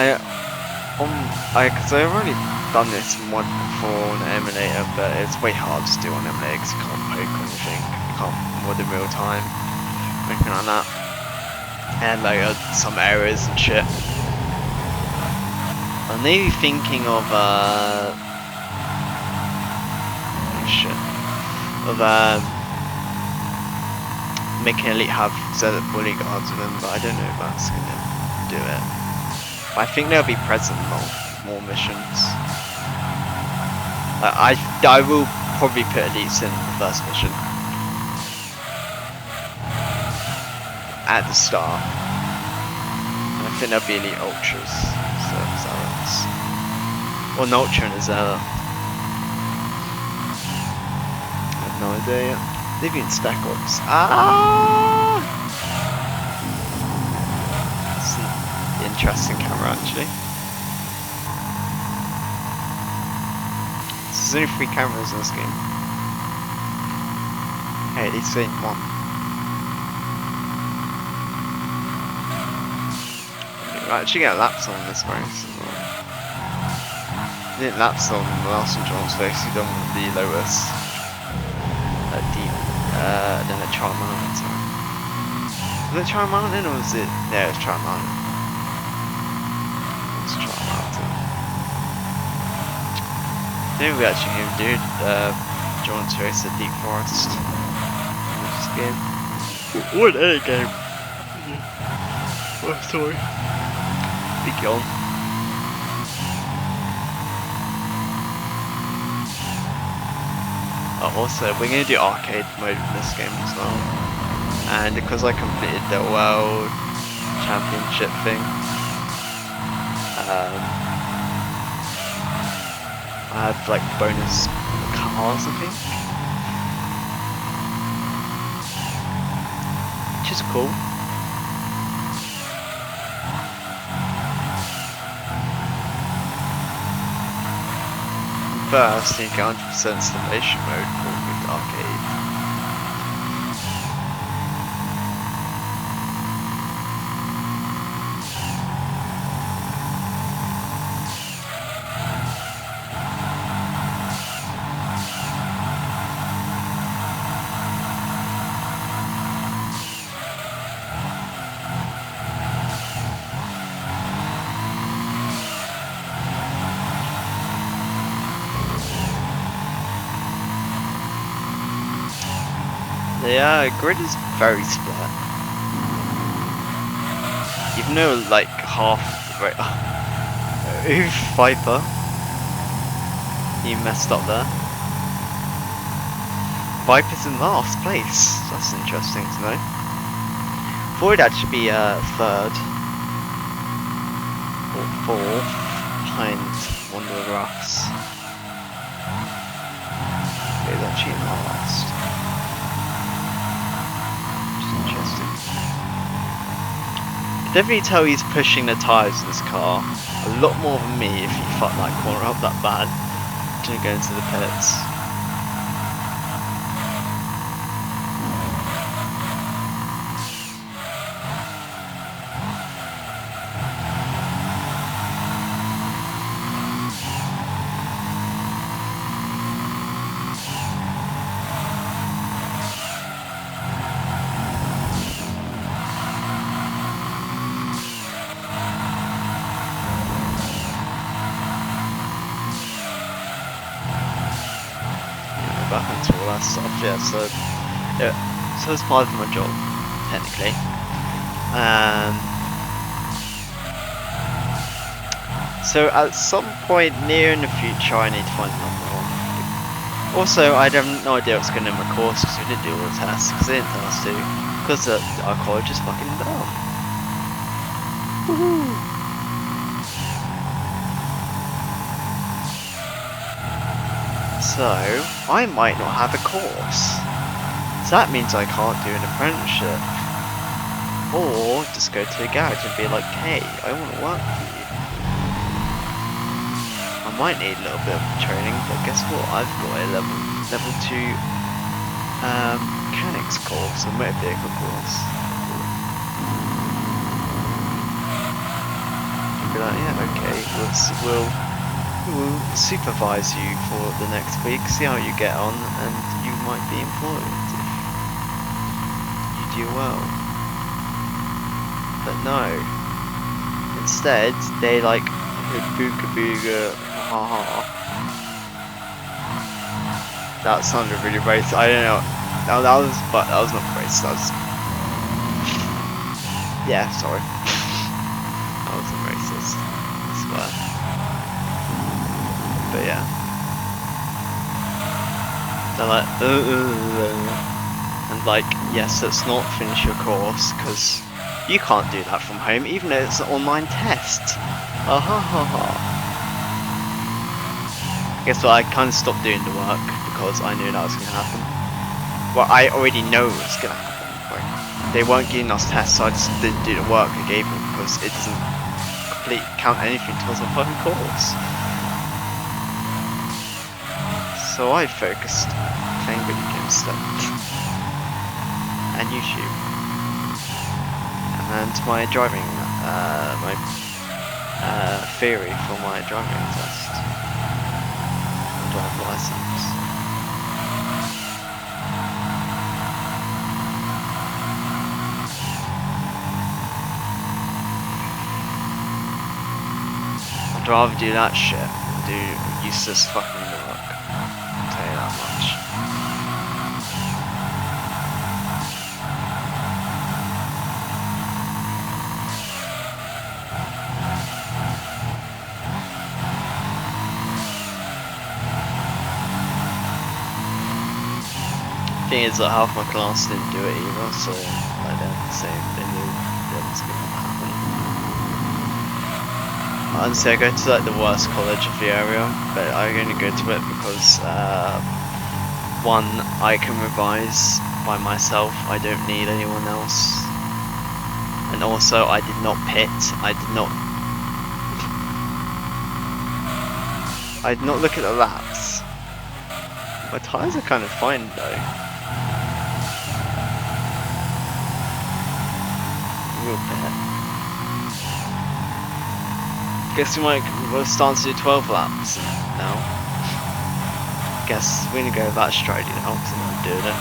A: I've already done this one before on Emulator, but it's way hard to do on Emulator because you can't poke or anything. You can't mod in real time, anything like that. And like some errors and shit. I'm maybe thinking of making Elite have Zealot bodyguards with them, but I don't know if that's gonna do it. But I think they'll be present in more missions. I will probably put Elites in the first mission at the start. And I think there'll be Elite Ultras, so Zealots, or an Ultra and a Zealot. No idea yet. Maybe in Spec Ops. That's an interesting camera actually. There's only 3 cameras in this game. Hey, at least ain't 1. We're actually getting laps on this race as well. We didn't laps on the last endurance race, we done the lowest. No, Trial Mountain, sorry. Was it Trial Mountain or was it? Yeah, it was Trial Mountain. It was Trial Mountain. I think we actually can do endurance race at Deep Forest. This game. What a game! Oh, sorry. Big yawn. Also, we're going to do arcade mode in this game as well. And because I completed the World Championship thing, I have like bonus cars, I think. Which is cool. First, you get 100% simulation mode for the arcade. The grid is very split. Even though like half right Viper, you messed up there. Viper's in last place. That's interesting to know. Thought it'd actually be third or fourth behind one of the roughs. It's actually in last. Definitely tell he's pushing the tyres in this car a lot more than me if he fucked that corner up that bad to go into the pits. Back into all that stuff, yeah, so it's part of my job, technically. So at some point near in the future I need to find another one. Also, I have no idea what's going on in my course because we didn't do all the tests, because they didn't tell us to, because our college is fucking dumb. Woohoo! So, I might not have a course. So that means I can't do an apprenticeship. Or just go to a garage and be like, hey, I want to work for you. I might need a little bit of training, but guess what? I've got a level 2 mechanics course, a motor vehicle course. I'll be like, yeah, okay, we'll supervise you for the next week, see how you get on, and you might be employed if you do well. But no, instead they like booga booga ha ha. That sounded really racist. I don't know. No, that was not racist. That was yeah, sorry. That wasn't racist. I swear. But yeah, they're like, and like, yes, let's not finish your course because you can't do that from home, even though it's an online test. Ha ha ha. Guess what? I kind of stopped doing the work because I knew that was going to happen. Well, I already know what's going to happen. Like, they weren't giving us tests, so I just didn't do the work I gave them because it doesn't count anything towards a fucking course. So I focused playing video games instead, and YouTube, and my driving, my theory for my driving test, driver license. I'd rather do that shit than do useless fucking work. I'll tell you that much. Thing is that half my class didn't do it either, so I don't say they knew that was going to happen. Honestly, I go to like the worst college of the area, but I only go to it because one, I can revise by myself, I don't need anyone else, and also I did not pit, I did not look at the laps. My tyres are kind of fine though. Guess we'll start to do 12 laps now. Guess we're gonna go that straight now because I'm not doing it.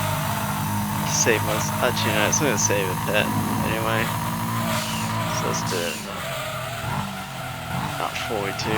A: Save us. Actually, no, it's gonna save a bit anyway. So let's do it at 42.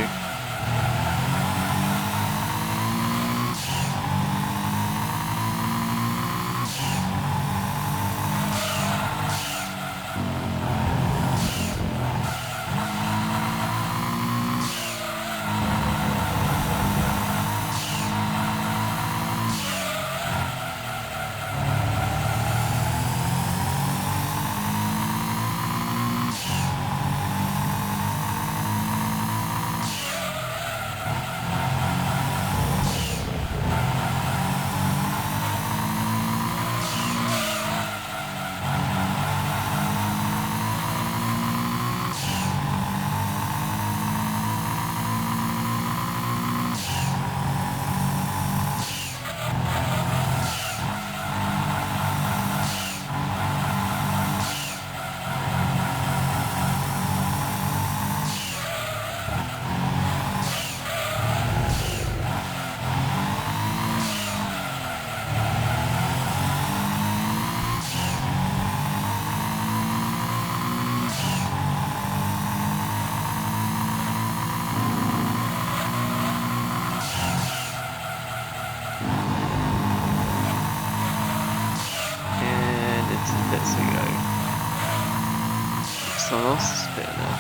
A: Someone else is spitting now.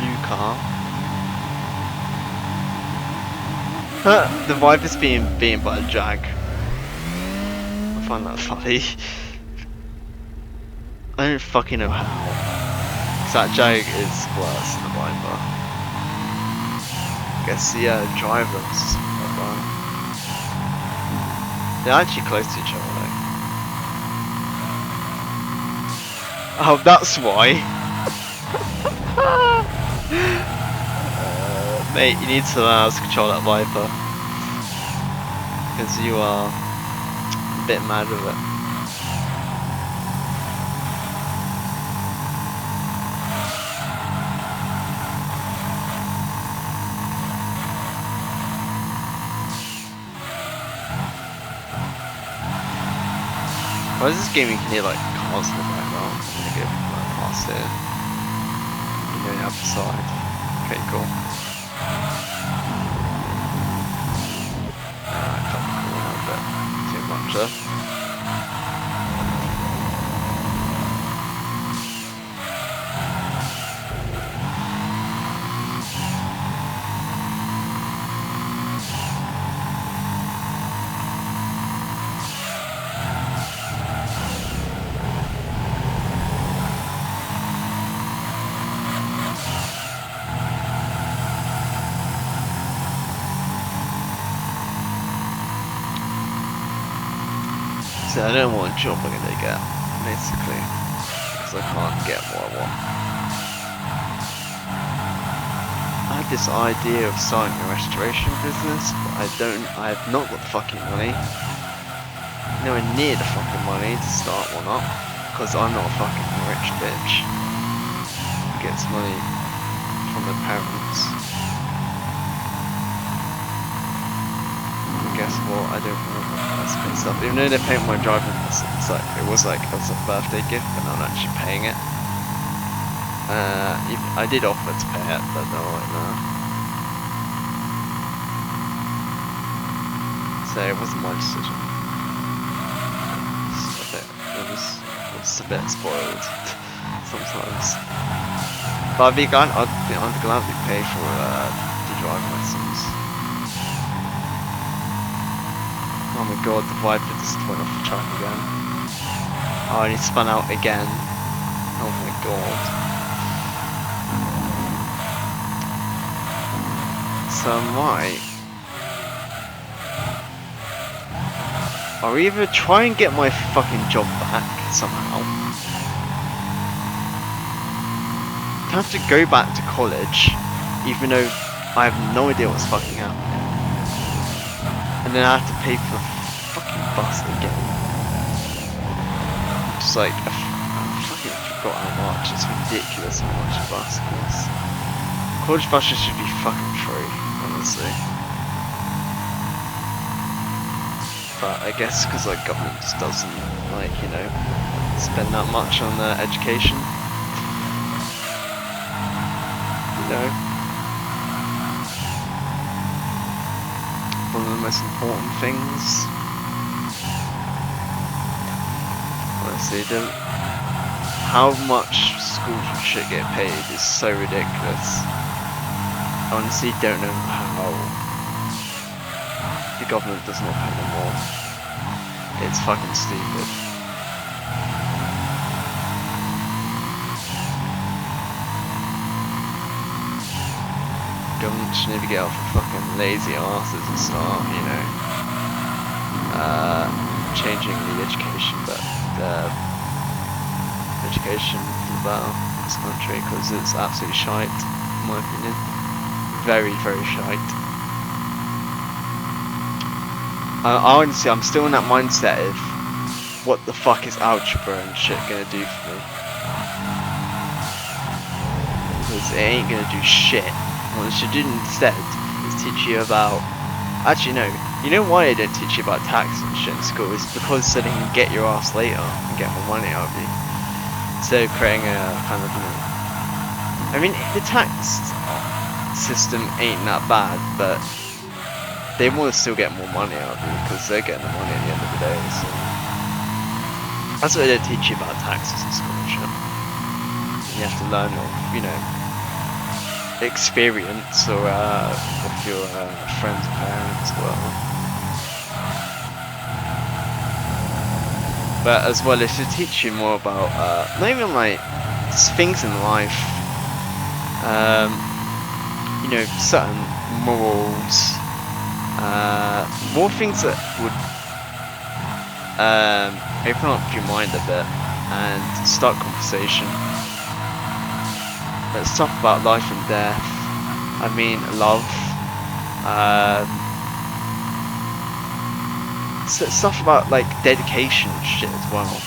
A: Blue car. The Viper's being beaten by a Jag. I find that funny. I don't fucking know how. Cause that Jag is worse than the Viper. I guess the drivers are fun. They're actually close to each other though. Oh, that's why. Mate, you need to learn how to control that Viper. Because you are a bit mad with it. Why is this game you can hear like cars in the background? I'm gonna go right past it. You're going up the side. Okay, cool. I can't cool a bit too much there. So I don't know what job I'm gonna get, basically, because I can't get what I want. I had this idea of starting a restoration business, but I have not got the fucking money. Nowhere near the fucking money to start one up. because I'm not a fucking rich bitch who gets money from their parents. And guess what? I don't want that space up. Even though they're paying my driving license, like, it was like as a birthday gift, but I'm actually paying it. I did offer to pay it, but they're like, no. So it wasn't my decision. It was a bit spoiled sometimes. But I'd be glad to pay for the driving lessons. Oh my god, the Viper just went off the track again. Oh, and he spun out again. Oh my god. So I might, or either try and get my fucking job back somehow. I have to go back to college, even though I have no idea what's fucking happening. And then I have to pay for the fucking bus again. Just like, I fucking forgot how much. It's ridiculous how much a bus costs. College buses should be fucking free, honestly. But I guess because like government just doesn't, like, you know, spend that much on education. You know, one of the most important things. Honestly, how much schools and shit get paid is so ridiculous. I honestly don't know how the government does not pay them more. It's fucking stupid. Government should maybe get off the fucking lazy asses and start, you know, changing the education, but education for the better in this country, because it's absolutely shite, in my opinion. Very, very shite. Honestly, I'm still in that mindset of what the fuck is algebra and shit gonna do for me? Because it ain't gonna do shit. What it should do instead is teach you about... Actually no, you know why they don't teach you about tax and shit in school? It's because so they can get your ass later and get more money out of you. So creating a kind of, you know... I mean, the tax system ain't that bad, but they want to still get more money out of you because they're getting the money at the end of the day. So that's why they don't teach you about taxes in school and shit. You have to learn, you know, experience or with your friends' parents as well. But as well, it should teach you more about not even like just things in life. You know, certain morals. More things that would open up your mind a bit and start conversation. Let's talk about life and death. I mean, love. Stuff about like dedication and shit as well.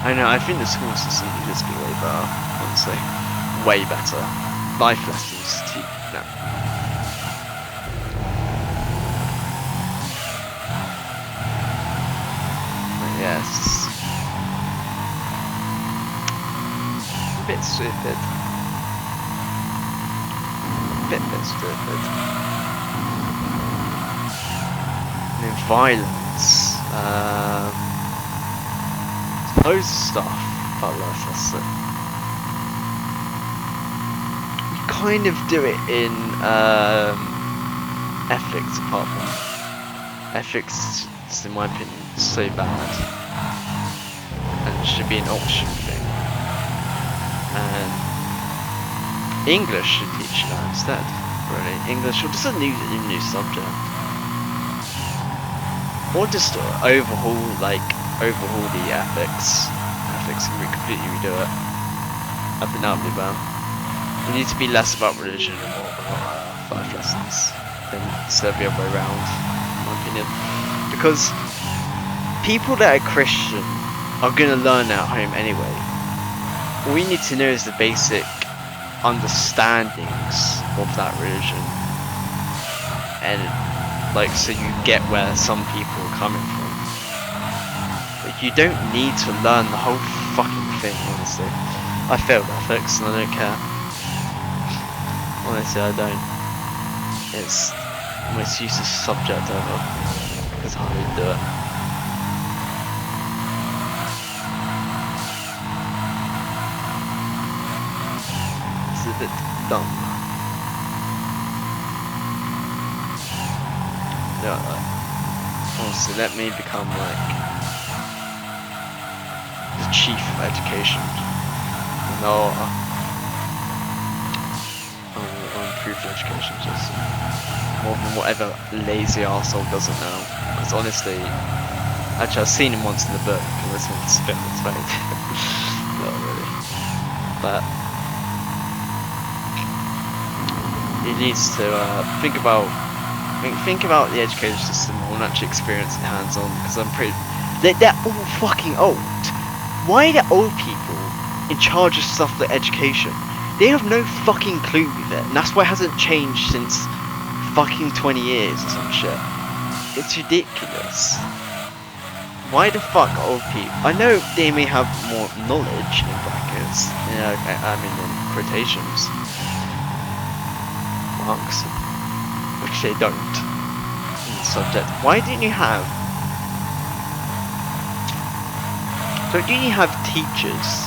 A: I know. I think the school system could just be way better. Honestly, way better. Life lessons. No. Yes. A bit stupid. Bit stupid. I mean, violence. Loads of stuff about life lesson. You kind of do it in ethics department. Ethics, in my opinion, is so bad. And it should be an option thing. And English should teach you that instead, really. English, or just a new subject. Or just overhaul the ethics and completely redo it. I think that would be bad. You need to be less about religion and more about life lessons than instead of the other way around, in my opinion. Because people that are Christian are gonna learn at home anyway. All we need to know is the basic understandings of that religion, and like, so you get where some people are coming from. But you don't need to learn the whole fucking thing, honestly. I failed ethics and I don't care. Honestly, I don't. It's the most useless subject ever. Because I hardly do it. It's a bit dumb. Yeah, honestly, let me become like the chief of education. And I'll improve the education system more than whatever lazy arsehole doesn't know. Because honestly, actually I've seen him once in the book and this one's spit on its face. Not really. But he needs to think about the education system and actually experience it hands-on, because I'm pretty... They're all fucking old. Why are there old people in charge of stuff like education? They have no fucking clue with it, and that's why it hasn't changed since fucking 20 years or some shit. It's ridiculous. Why the fuck are old people? I know they may have more knowledge, in brackets, you know, I mean in quotations marks, which they don't in the subject. Why didn't you have... So didn't you have teachers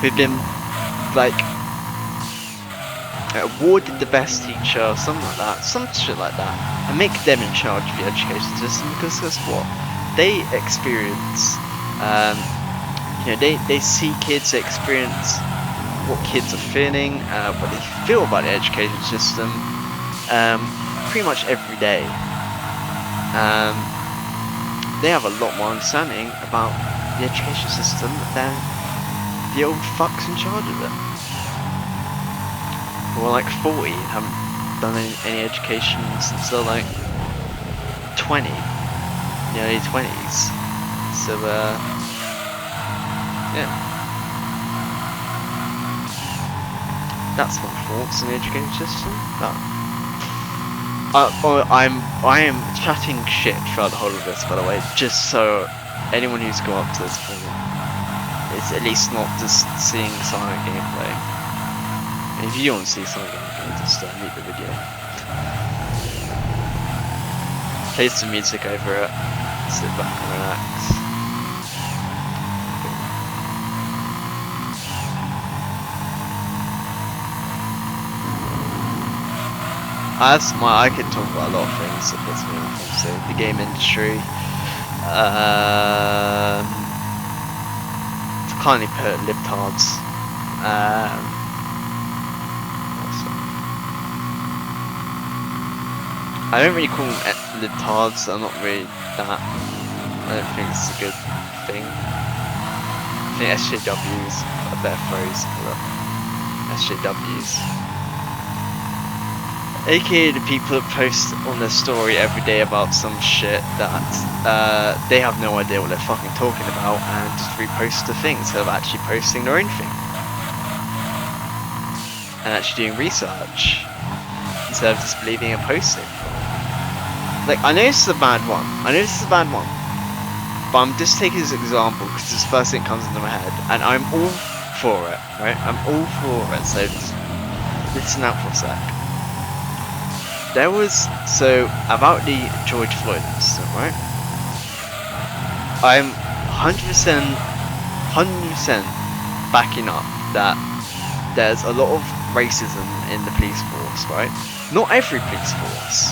A: who've been, like, awarded the best teacher or something like that, some shit like that, and make them in charge of the education system? Because guess what? They experience, you know, they see kids, they experience what kids are feeling, what they feel about the education system, pretty much every day. They have a lot more understanding about the education system than the old fucks in charge of it. Who are like 40 and haven't done any education since they're like 20, in the early 20s. So, yeah. That's my thoughts on the education system. I am chatting shit throughout the whole of this, by the way, just so anyone who's gone up to this point is at least not just seeing Sonic gameplay. And if you don't want to see Sonic gameplay, just leave the video. Play some music over it, sit back and relax. I could talk about a lot of things that piss me off, obviously. The game industry. Kindly put libtards. I don't really call them libtards, I'm not really that. I don't think it's a good thing. I think SJWs are a better phrase for it. SJWs. AKA the people that post on their story every day about some shit that they have no idea what they're fucking talking about, and just repost the thing instead of actually posting their own thing. And actually doing research instead of just believing and posting. Like, I know this is a bad one. But I'm just taking this example because it's the first thing that comes into my head, and I'm all for it, right? I'm all for it, so just listen out for a sec. There was, so, about the George Floyd incident, right? I'm 100% backing up that there's a lot of racism in the police force, right? Not every police force.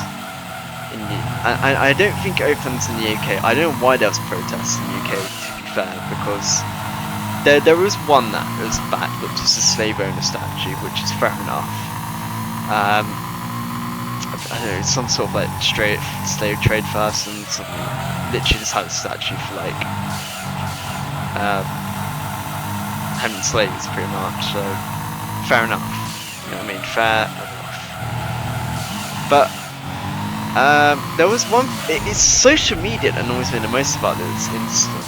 A: I don't think it opens in the UK. I don't know why there was protests in the UK, to be fair, because there was one that was bad, which is the slave owner statue, which is fair enough. I don't know, some sort of like straight slave trade person, something, literally just had a statue for like having slaves pretty much, so fair enough, you know what I mean, fair enough. But There was one. It's social media that annoys me the most about this incident.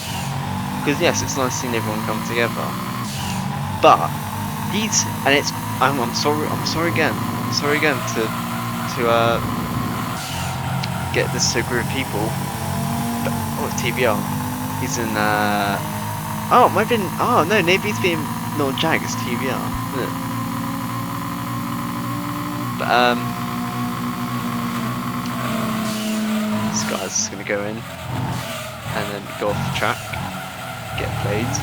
A: Because yes, it's nice seeing everyone come together. But these, and it's. I'm sorry. I'm sorry again. I'm sorry again to get this to a group of people. But, oh, TBR. He's in. Oh, it might have been. Oh no, maybe he's being not Jag. It's TBR. Isn't it? But this guy's just gonna go in and then go off the track, get played.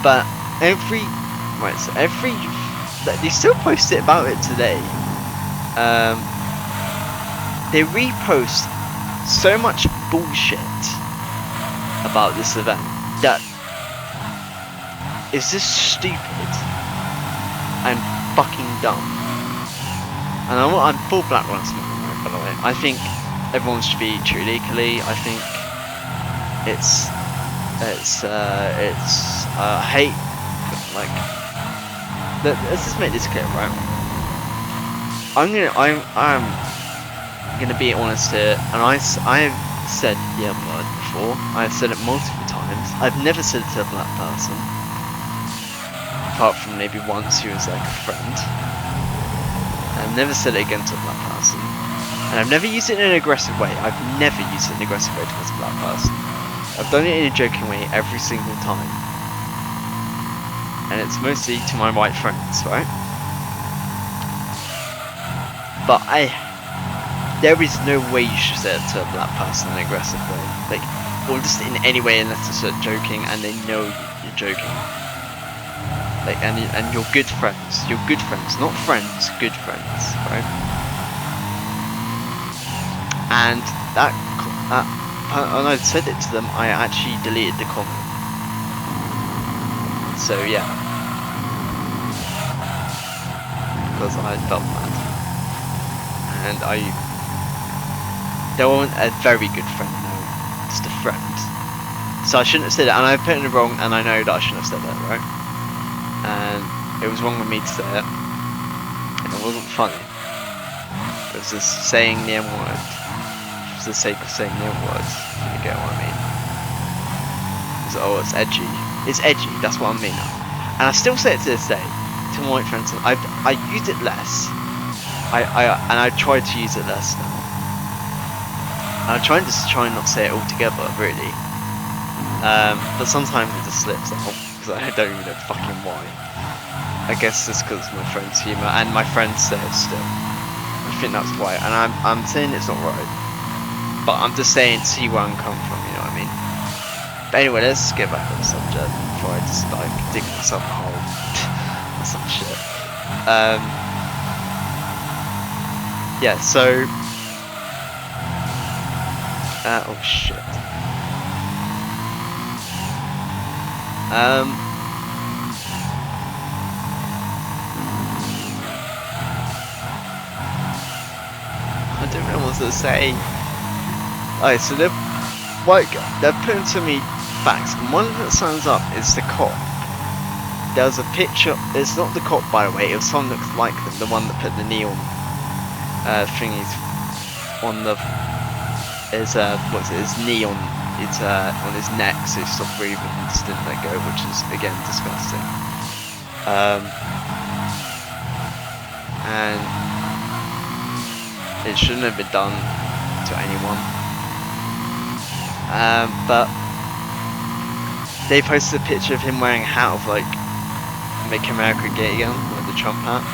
A: But they still post it about it today. They repost so much bullshit about this event that is just stupid and fucking dumb. And I'm full black when I'm smoking, by the way. I think everyone should be treated equally. I think it's hate. Like, let's just make this clear, right? I'm gonna be honest here, and I've said the M word before. I've said it multiple times. I've never said it to a black person, apart from maybe once who was like a friend. I've never said it against a black person, and I've never used it in an aggressive way. I've never used it in an aggressive way towards a black person. I've done it in a joking way every single time, and it's mostly to my white friends, right? But there is no way you should say it to a black person in an aggressive way, like, or just in any way unless it's joking and they know you're joking. Like, and you're good friends. You're good friends, not friends. Good friends, right? And when I said it to them, I actually deleted the comment. So yeah, because I felt bad, and they weren't a very good friend, no, just a friend. So I shouldn't have said it, and I put it wrong, and I know that I shouldn't have said that, right? And it was wrong of me to say it, and it wasn't funny. It was just saying the M word for the sake of saying the M word. You get what I mean? Oh, it's edgy. It's edgy. That's what I mean. And I still say it to this day to my white friends. I use it less. I try to use it less now. And I try not to say it all together, really. But sometimes it just slips out because I don't even know fucking why. I guess it's because it's my friend's humour, and my friends say it still. I think that's why. And I'm saying it's not right, but I'm just saying, see where I'm coming from. You know what I mean? But anyway, let's get back on the subject before I just like dig myself a hole or some shit. Yeah. So. Oh shit. I don't know what to say. Alright, so they're putting to me facts, and one that stands up is the cop. There's a picture. It's not the cop, by the way. It was someone that looks like them, the one that put the neon thingies on the. His knee on his neck, so he stopped breathing and just didn't let go, which is again disgusting. And it shouldn't have been done to anyone. But they posted a picture of him wearing a hat of like "Make America Great Again" with the Trump hat.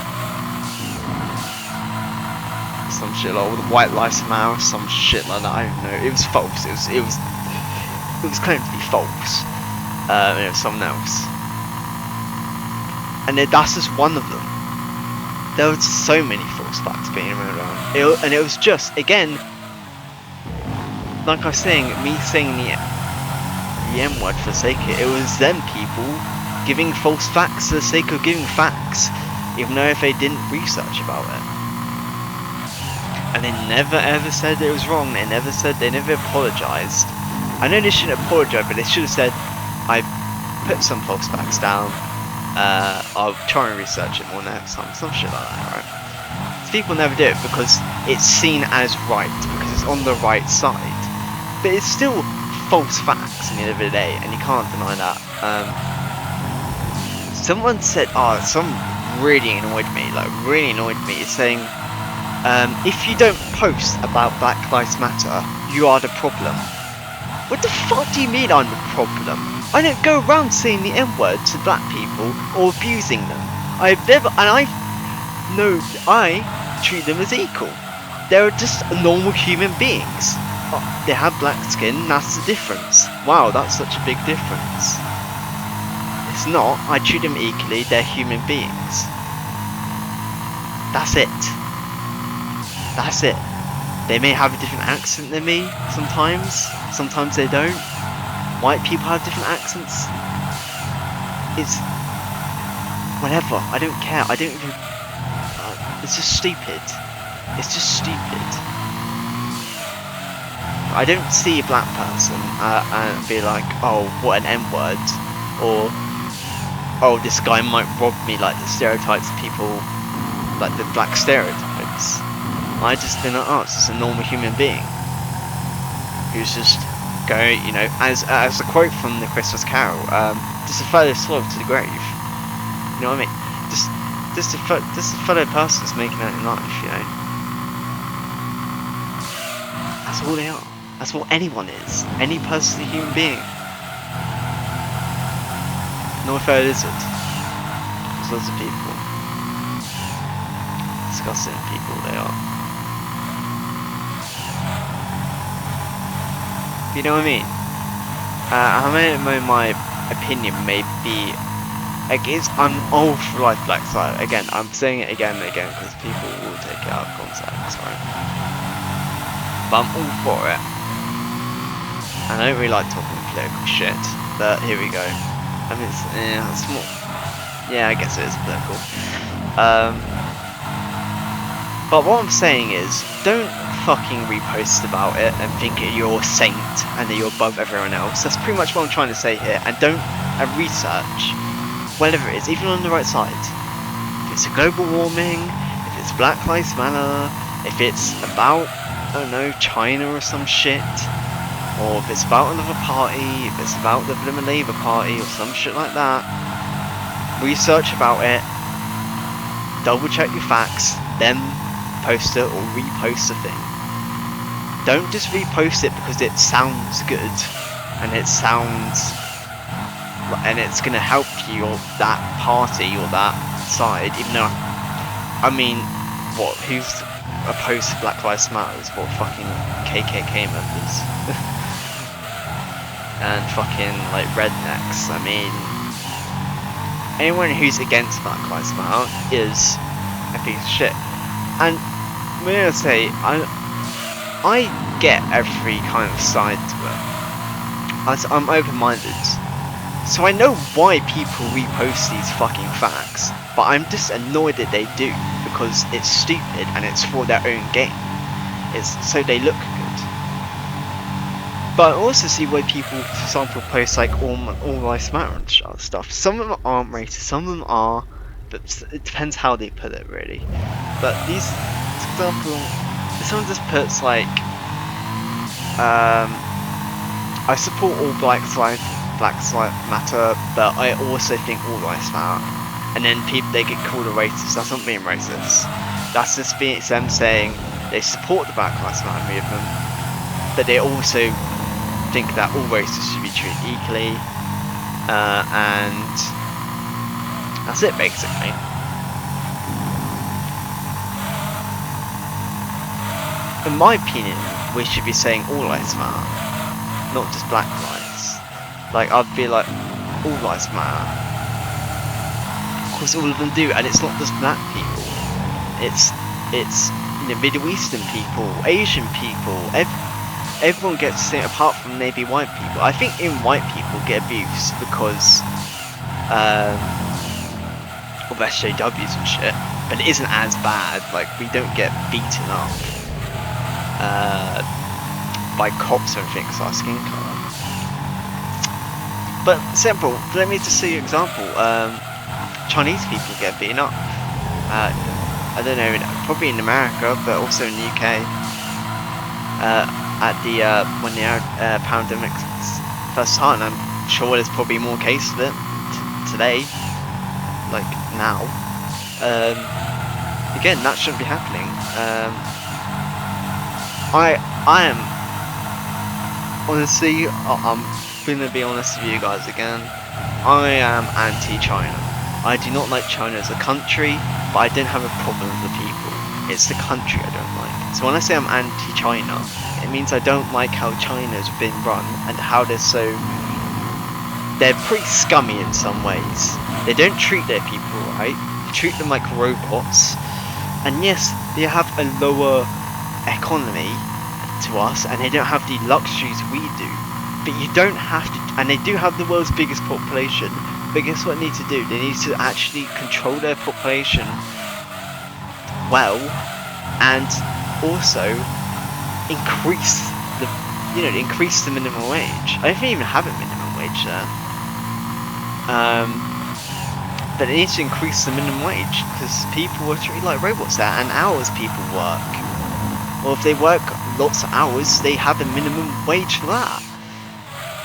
A: Some shit like all the white lives matter, some shit like that. I don't know. It was false. It was claimed to be false. And it was someone else. And that's just one of them. There was so many false facts being around. And it was just, again, like I was saying, me saying the M word for the sake of it. It was them people giving false facts for the sake of giving facts, even though if they didn't research about it. And they never ever said it was wrong. They never apologised. I know they shouldn't apologise, but they should have said, I put some false facts down, I'll try and research it more next time, some shit like that, right? So people never do it because it's seen as right, because it's on the right side. But it's still false facts in the end of the day, and you can't deny that. Someone said, someone really annoyed me, saying, if you don't post about Black Lives Matter, you are the problem. What the fuck do you mean I'm the problem? I don't go around saying the N-word to black people or abusing them. I treat them as equal. They're just normal human beings. They have black skin, that's the difference. Wow, that's such a big difference. It's not. I treat them equally, they're human beings. That's it. That's it. They may have a different accent than me sometimes they don't. White people have different accents. It's whatever, I don't care, I don't even, it's just stupid. It's just stupid. I don't see a black person and be like, oh, what an N-word, or oh, this guy might rob me, like the stereotypes of people, like the black stereotypes. I just think, oh, it's just a normal human being who's just going, you know, as a quote from the Christmas Carol, just a fellow slog to the grave. You know what I mean? Just a fellow person that's making out in life, you know. That's all they are. That's what anyone is. Any person, a human being. Not a fair lizard. There's lots of people. Disgusting people they are. You know what I mean? My opinion may be, I'm all for life black side. Again, I'm saying it again and again because people will take it out of context, right? But I'm all for it. And I don't really like talking political shit, but here we go. I mean, it's more, yeah, I guess it is political. But what I'm saying is, don't fucking repost about it and think you're a saint and that you're above everyone else. That's pretty much what I'm trying to say here. And don't research, whatever it is, even on the right side. If it's a global warming, if it's Black Lives Matter, if it's about, I don't know, China or some shit, or if it's about another party, if it's about the Labour Party or some shit like that, research about it, double check your facts, then post it or repost the thing. Don't just repost it because it sounds good and it's gonna help you or that party or that side, even though, I mean, what, who's opposed to Black Lives Matter? What, fucking KKK members and fucking like rednecks. I mean, anyone who's against Black Lives Matter is a piece of shit. And I'm gonna say, I get every kind of side to it. I'm open-minded, so I know why people repost these fucking facts, but I'm just annoyed that they do, because it's stupid and it's for their own gain. It's so they look good. But I also see why people, for example, post like all lives matter and stuff. Some of them aren't racist, some of them are, but it depends how they put it, really. But these, for example, someone just puts like, I support all Black Lives Matter, but I also think all lives matter. And then they get called a racist. That's not being racist. That's just them saying they support the Black Lives Matter movement, but they also think that all races should be treated equally, and that's it basically. In my opinion, we should be saying all lives matter, not just black lives. Like, I'd be like, all lives matter. Of course all of them do, and it's not just black people. It's you know, Middle Eastern people, Asian people, everyone gets it, apart from maybe white people. I think even white people get abused because of SJWs and shit, but it isn't as bad. Like, we don't get beaten up by cops or anything because of our skin colour. But simple, let me just see an example. Chinese people get beaten up. I don't know, probably in America, but also in the UK. At the when the pandemic first started, I'm sure there's probably more cases of it today, like now. Again, that shouldn't be happening. I am honestly, I'm gonna be honest with you guys again. I am anti-China. I do not like China as a country, but I don't have a problem with the people. It's the country I don't like. So when I say I'm anti-China, it means I don't like how China's been run and how they're pretty scummy in some ways. They don't treat their people right. They treat them like robots. And yes, they have a lower economy to us, and they don't have the luxuries we do. But you don't have to, and they do have the world's biggest population. But guess what they need to do? They need to actually control their population well, and also increase the minimum wage. I don't even have a minimum wage there. But it needs to increase the minimum wage because people are treated like robots there, and hours people work. Well, if they work lots of hours, they have a minimum wage for that.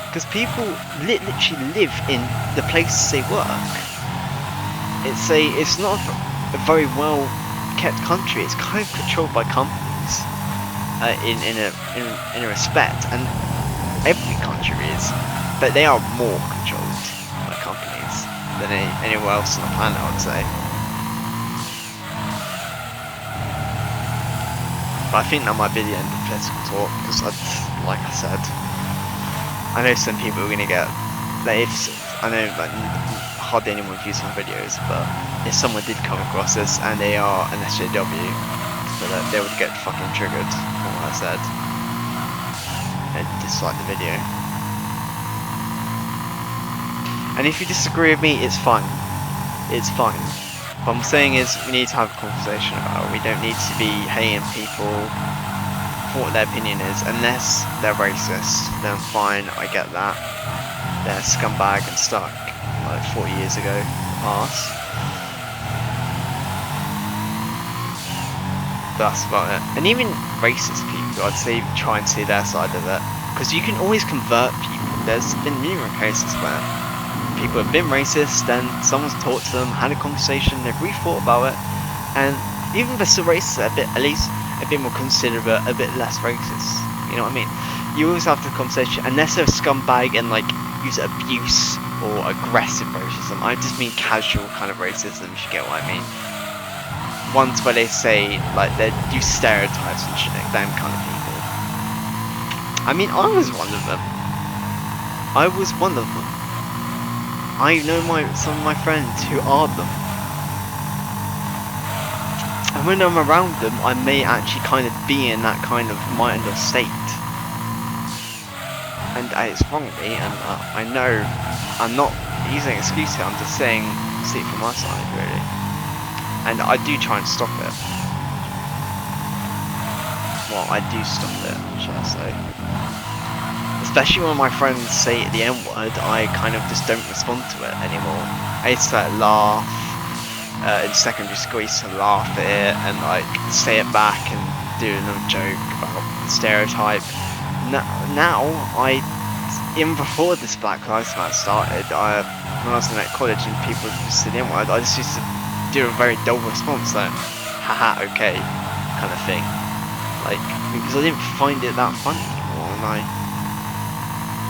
A: Because people literally live in the places they work. It's not a very well kept country. It's kind of controlled by companies in a respect, and every country is, but they are more controlled by companies than anywhere else on the planet, I would say. But I think that might be the end of political talk, because like I said, I know some people are going to get, I know like, hardly anyone views my videos, but if someone did come across this and they are an SJW, they would get fucking triggered from what I said and dislike the video. And if you disagree with me, it's fine. It's fine. What I'm saying is we need to have a conversation about it. We don't need to be hating people for what their opinion is, unless they're racist. Then fine, I get that. They're scumbag and stuck like 40 years ago past. That's about it. And even racist people, I'd say try and see their side of it, because you can always convert people. There's been numerous cases where people have been racist, then someone's talked to them, had a conversation, they've rethought about it, and even if they're still racist, at least a bit more considerate, a bit less racist. You know what I mean? You always have the conversation, unless they're a scumbag and like use abuse or aggressive racism. I just mean casual kind of racism, if you get what I mean. Ones where they say, like, they use stereotypes and shit, them kind of people. I mean, I was one of them. I was one of them. I know some of my friends who are them. And when I'm around them, I may actually kind of be in that kind of mind or state. And it's wrong with me, and I know I'm not using excuses, I'm just saying, see it from my side, really. And I do try and stop it. Well, I do stop it, shall I say. Especially when my friends say the N-word, I kind of just don't respond to it anymore. I used to like, laugh. In secondary school, I used to laugh at it and like say it back and do another joke about the stereotype. Now, even before this Black Lives Matter started, when I was in like, college and people just said the N-word, I just used to do a very dull response, like, haha, okay, kind of thing. Like, because I didn't find it that funny anymore, and I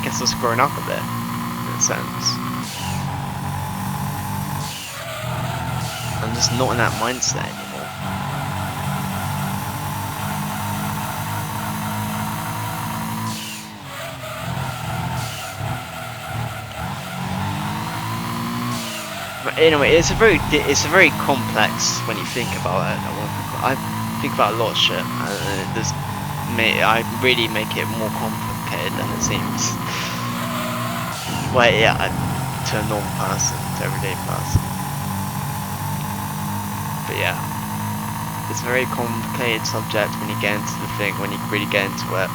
A: guess I was growing up a bit, in a sense. I'm just not in that mindset anymore. But anyway, it's a very complex when you think about it. I think about a lot of shit, and I really make it more complicated than it seems. Well, yeah, to a normal person, to everyday person. But yeah, it's a very complicated subject when you get into the thing, when you really get into it.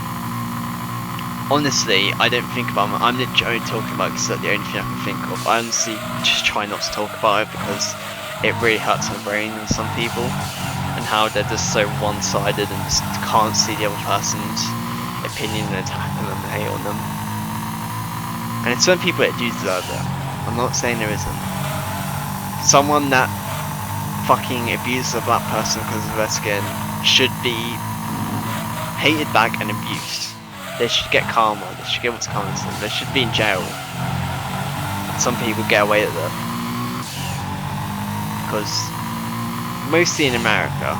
A: honestly, I don't think about it. I'm literally only talking about because that's the only thing I can think of. I honestly just try not to talk about it because it really hurts my brain with some people, and how they're just so one-sided and just can't see the other person's opinion and attacking them and hate on them. And it's some people that do deserve it. I'm not saying there isn't. Someone that fucking abuses a black person because of their skin should be hated back and abused. They should get karma. They should get what's coming to them. They should be in jail. Some people get away with it because mostly in America,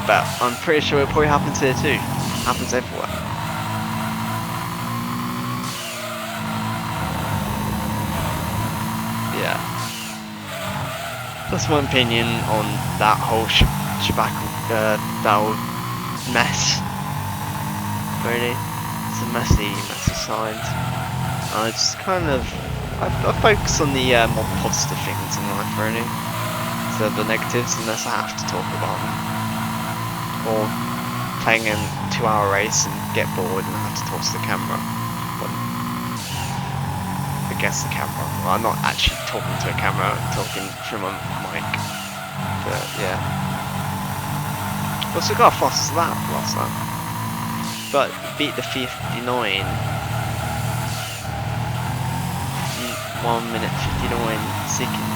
A: but I'm pretty sure it probably happens here too. It happens everywhere. Yeah. That's my opinion on that whole that whole mess. Really, it's a messy side. I just kind of I focus on the more positive things in life, really. So the negatives, unless I have to talk about them, or playing a 2-hour race and get bored and I have to toss the camera. Against the camera. Well, I'm not actually talking to a camera, I'm talking from a mic. But yeah. Also got a fast lap last lap. But beat the 59. 1 minute 59 second.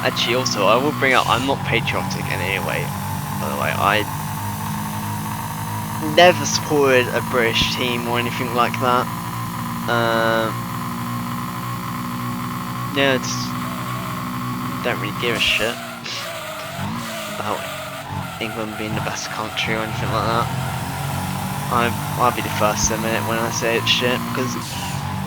A: Actually, also, I will bring up, I'm not patriotic in any way, by the way. I never supported a British team or anything like that. Yeah, just don't really give a shit about England being the best country or anything like that. I'll be the first to admit it when I say it's shit, because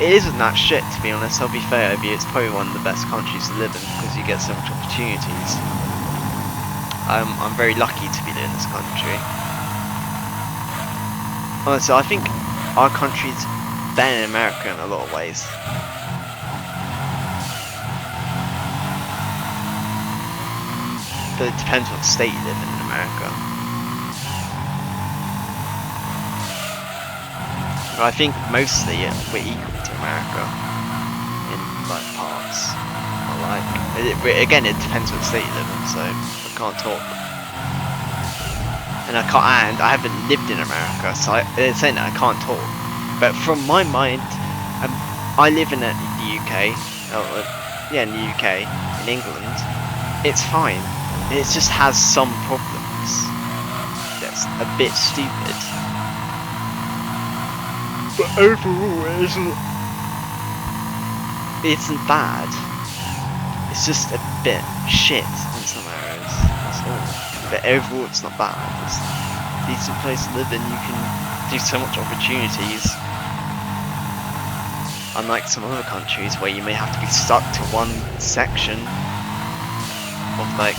A: it isn't that shit, to be honest. I'll be fair with you, it's probably one of the best countries to live in because you get so much opportunities. I'm very lucky to be in this country. Honestly, I think our country's better than America in a lot of ways. But it depends what state you live in America. But I think mostly we're equal to America in like parts. Again, it depends what state you live in, so I can't talk. And I haven't lived in America, so it's saying that I can't talk. But from my mind, I live in the UK. In the UK, in England. It's fine. It just has some problems. That's a bit stupid. But overall, it isn't bad. It's just a bit shit in some areas. That's all. But overall, it's not bad. It's a decent place to live in. You can do so much opportunities. Unlike some other countries where you may have to be stuck to one section of like,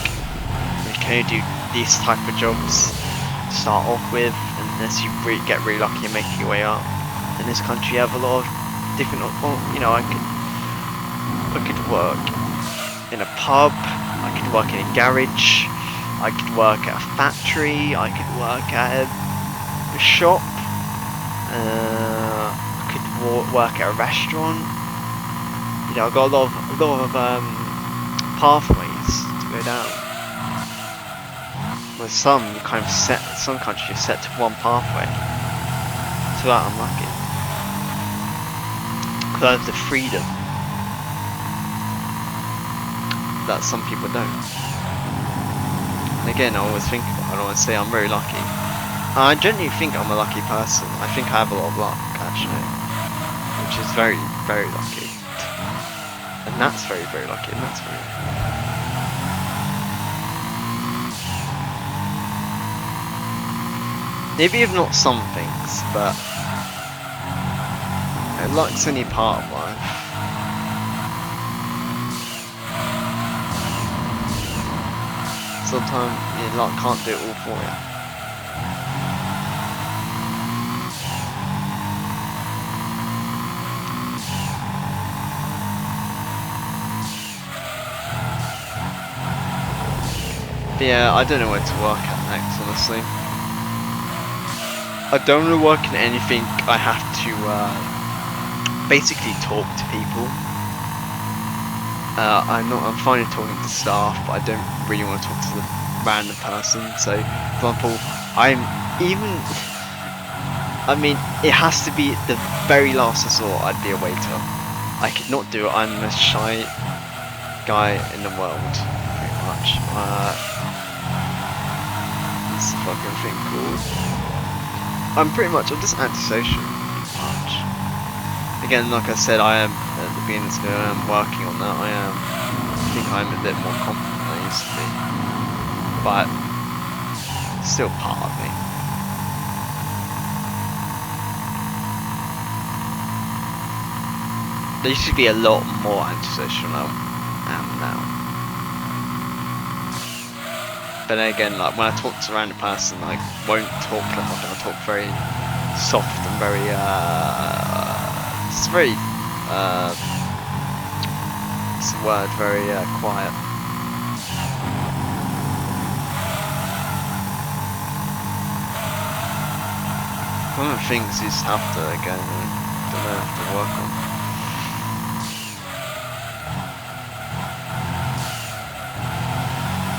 A: you can only do these type of jobs to start off with, unless you get really lucky and make your way up. In this country, you have a lot of different. You know, I could work in a pub. I could work in a garage. I could work at a factory. I could work at a shop. I could work at a restaurant. You know, I've got a lot of pathways to go down. Well, some countries are set to one pathway. So that I'm lucky. Because I have the freedom that some people don't. And again, I always think about it, I always say I'm very lucky. And I genuinely think I'm a lucky person. I think I have a lot of luck, actually. Which is very, very lucky. And that's very, very lucky, and that's very maybe if not some things, but luck's only part of life. Sometimes your luck can't do it all for you. Yeah, I don't know where to work at next, honestly. I don't want to work in anything I have to basically talk to people. I'm fine with talking to staff, but I don't really want to talk to the random person. So, for example, I mean, it has to be the very last resort. I'd be a waiter. I could not do it. I'm the most shy guy in the world, pretty much. What's the fucking thing called? I'm just antisocial, pretty much. Again, like I said, I am at the beginning of this video, I am working on that. I think I'm a bit more confident than I used to be, but still part of me. There used to be a lot more antisocial than I am now. But then again, like when I talk to a random person, I won't talk that much. I'll talk very soft and very it's very what's the word? Very quiet. One of the things you just have to again, don't know, have to work on.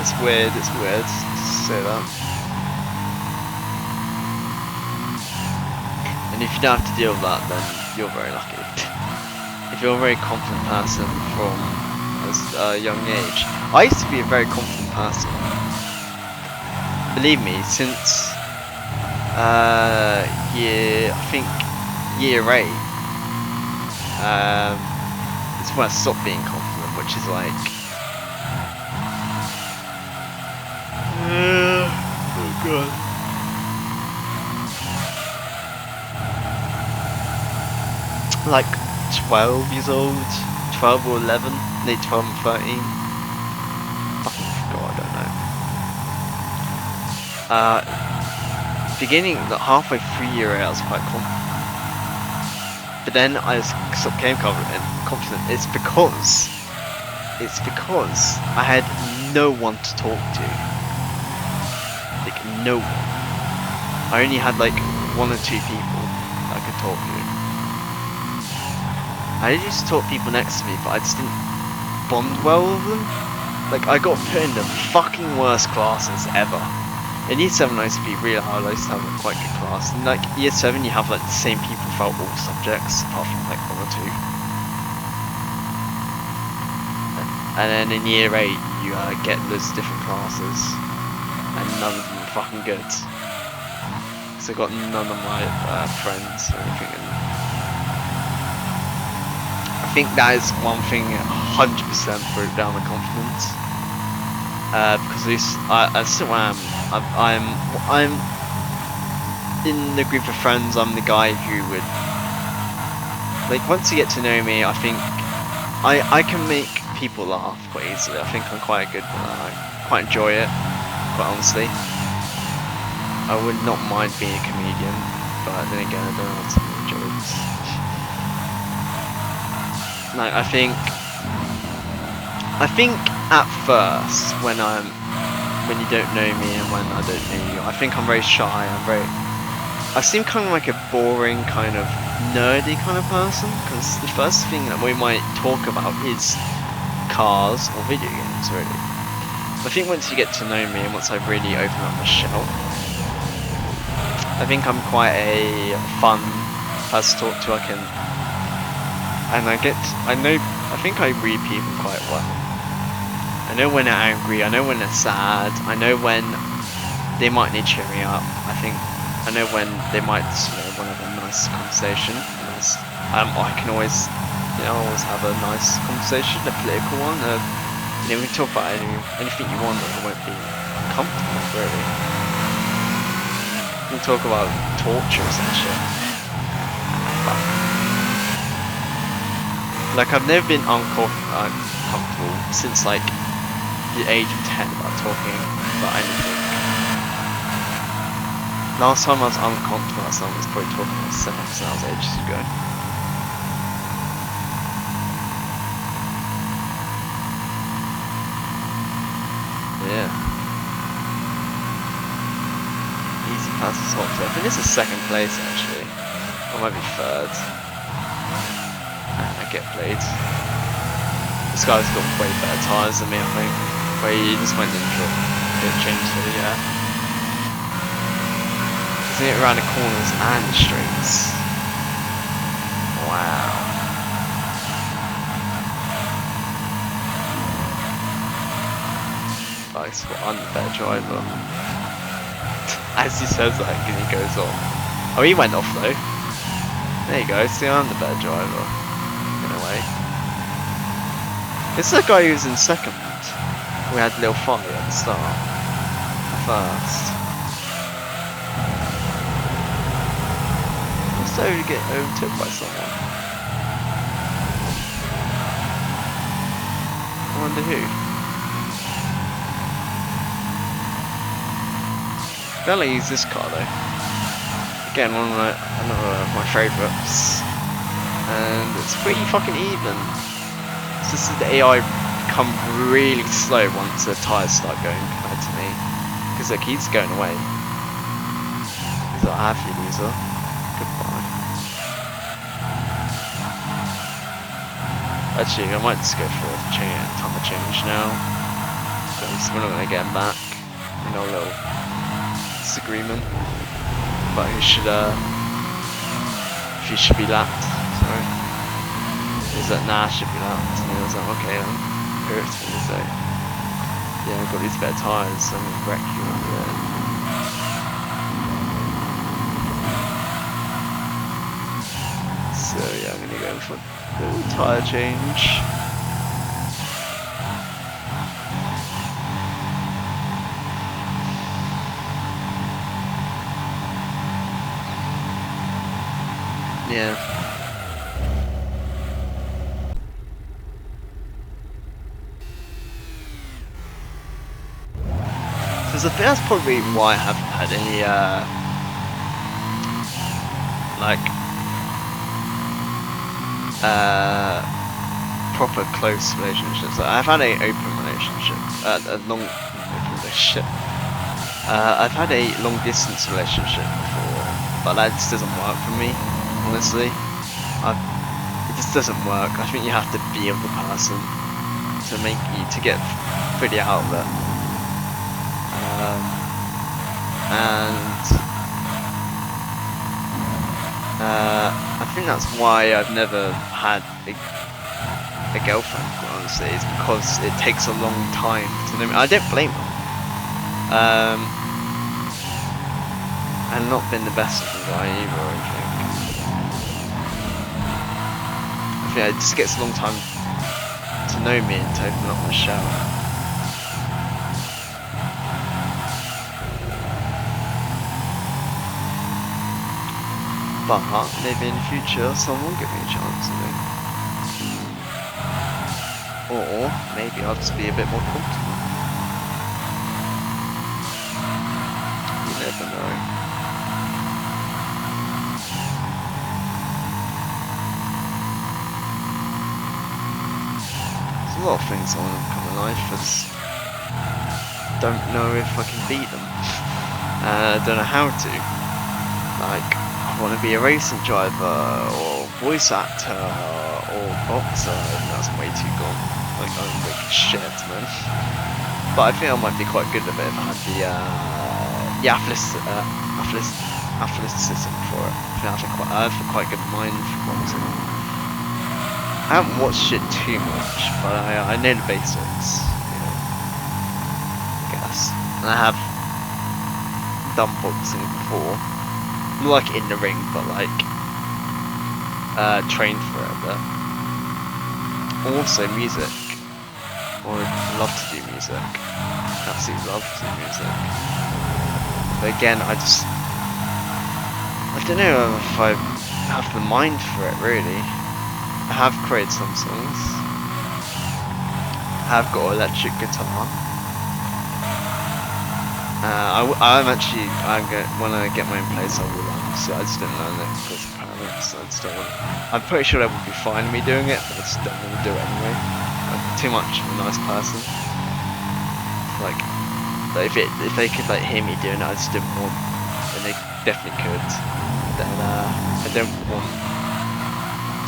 A: It's weird to say that. And if you don't have to deal with that, then you're very lucky. If you're a very confident person from a young age. I used to be a very confident person. Believe me, since year 8, it's when I stopped being confident, which is like oh god. Like 12 years old, 12 or 11, maybe 12 and 13. Fucking god, I don't know. Beginning, like halfway through year 8, I was quite confident. But then I became confident. It's because I had no one to talk to. Like, no one. I only had like 1 or 2 people I could talk to. I used to talk to people next to me, but I just didn't bond well with them. Like, I got put in the fucking worst classes ever. In year 7 I used to be really hard, I used to have a quite good class. In like year 7 you have like the same people throughout all subjects, apart from like 1 or 2. And then in year 8 you get loads of different classes, and none of them are fucking good. So I got none of my friends or anything. And I think that is one thing 100% broke down my confidence. Because at least I still am. I'm in the group of friends. I'm the guy who would, like, once you get to know me, I think I can make people laugh quite easily. I think I'm quite good at that. I quite enjoy it, quite honestly. I would not mind being a comedian, but then again, I don't know how to make jokes. Like, I think at first, when you don't know me and when I don't know you, I think I'm very shy. I seem kind of like a boring, kind of nerdy kind of person, because the first thing that we might talk about is cars or video games, really. I think once you get to know me and once I really open up my shell, I think I'm quite a fun person to talk to. I think I read people quite well. I know when they're angry, I know when they're sad, I know when they might need cheering up. I know when they might want to have a nice conversation. I can always have a nice conversation, a political one. We can talk about anything you want, and it won't be uncomfortable, really. We can talk about tortures and shit. Like, I've never been uncomfortable since like the age of 10 about talking about anything. Last time I was uncomfortable about something, I was probably talking about sex, and that was ages ago. Yeah. That's top 2. I think this is second place actually. Or maybe third. I get played. This guy's got way better tyres than me, I think. But he just went neutral. Didn't change to the Isn't it around the corners and the straights? Wow. Nice, well, I'm the better driver. As he says that, and he goes on. Oh, he went off though. There you go, see, I'm the better driver. In a way. This is the guy who was in second. We had a little fight at the start. First. So you get overtook by someone. I wonder who. Barely use this car though. Again, another of my favourites. And it's pretty fucking even. It's just that the AI become really slow once the tyres start going compared to me. Because look, he's going away. He's like, I have you, loser. Goodbye. Actually, I might just go for a time of change now. Because we're not going to get him back. You know, a little disagreement. But he should, if he should be lapped. Sorry. He's like, nah, I should be lapped. And I was like, okay, I'm irritated. He's like, yeah, I've got these better tyres, so I'm going to wreck you over there. So yeah, I'm going to go for a little tyre change. Yeah. So I think that's probably why I haven't had any proper close relationships. Like, I've had an open relationship, a long open relationship. I've had a long distance relationship before, but that just doesn't work for me. Honestly, it just doesn't work. I think you have to be with the person to get pretty out of it. I think that's why I've never had a girlfriend, honestly, is because it takes a long time to know me. I don't blame her. And not been the best of the guy either, I think. I think it just gets a long time to know me and to open up my shell. But maybe in the future someone will give me a chance, you know. Or maybe I'll just be a bit more comfortable. You never know. There's a lot of things I want to become in life. I just don't know if I can beat them. Don't know how to. Like, I want to be a racing driver, or voice actor, or boxer. That's way too gone. Like, I'm like shit, man. But I think I might be quite good at it if I had the athleticism for it. I think I have a quite good mind for boxing. I haven't watched it too much, but I know the basics, you know, I guess. And I have done boxing before. Not like in the ring, but like trained for it a bit. Also music. I would love to do music. Absolutely love to do music. But again, I don't know if I have the mind for it really. I have created some songs. I have got an electric guitar. When I get my own place, I will learn. So I just didn't learn it because of parents. I just don't want. I'm pretty sure they would be fine with me doing it, but I just don't want to do it anyway. I'm too much of a nice person. Like, but if they could like hear me doing it, I just didn't want. And they definitely could, then I don't want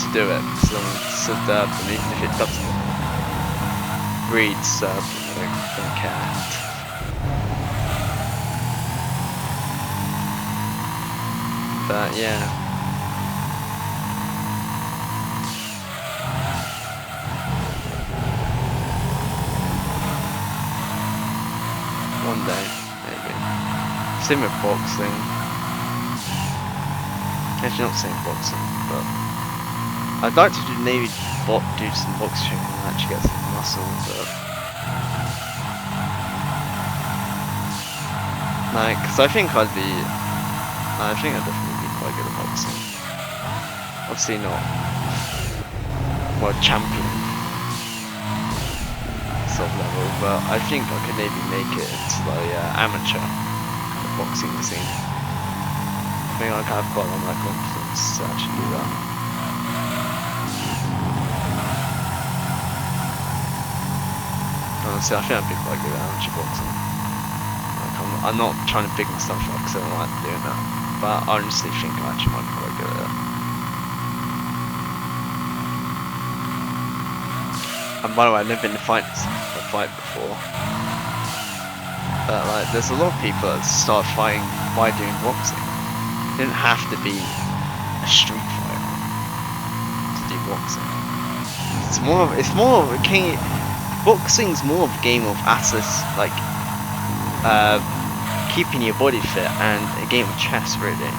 A: to do it because I want to serve them, even if it doesn't breed serve them, I don't care. But yeah. One day, maybe. Same with boxing. Actually, not same boxing, but I'd like to maybe do some box training and actually get some muscle, but like, because I think I'd definitely be quite good at boxing. Obviously not world champion sort of level, but I think I could maybe make it to the amateur kind of boxing scene. I think I've got a lot of confidence to actually do that. Honestly, I think I'd be quite good at amateur boxing. Like, I'm not trying to big myself up because I don't like doing that, but I honestly think I actually might be quite good at it. And by the way, I've never been to fight before, but like, there's a lot of people that start fighting by doing boxing. You don't have to be a street fighter to do boxing. Boxing's more of a game of like keeping your body fit and a game of chess, really.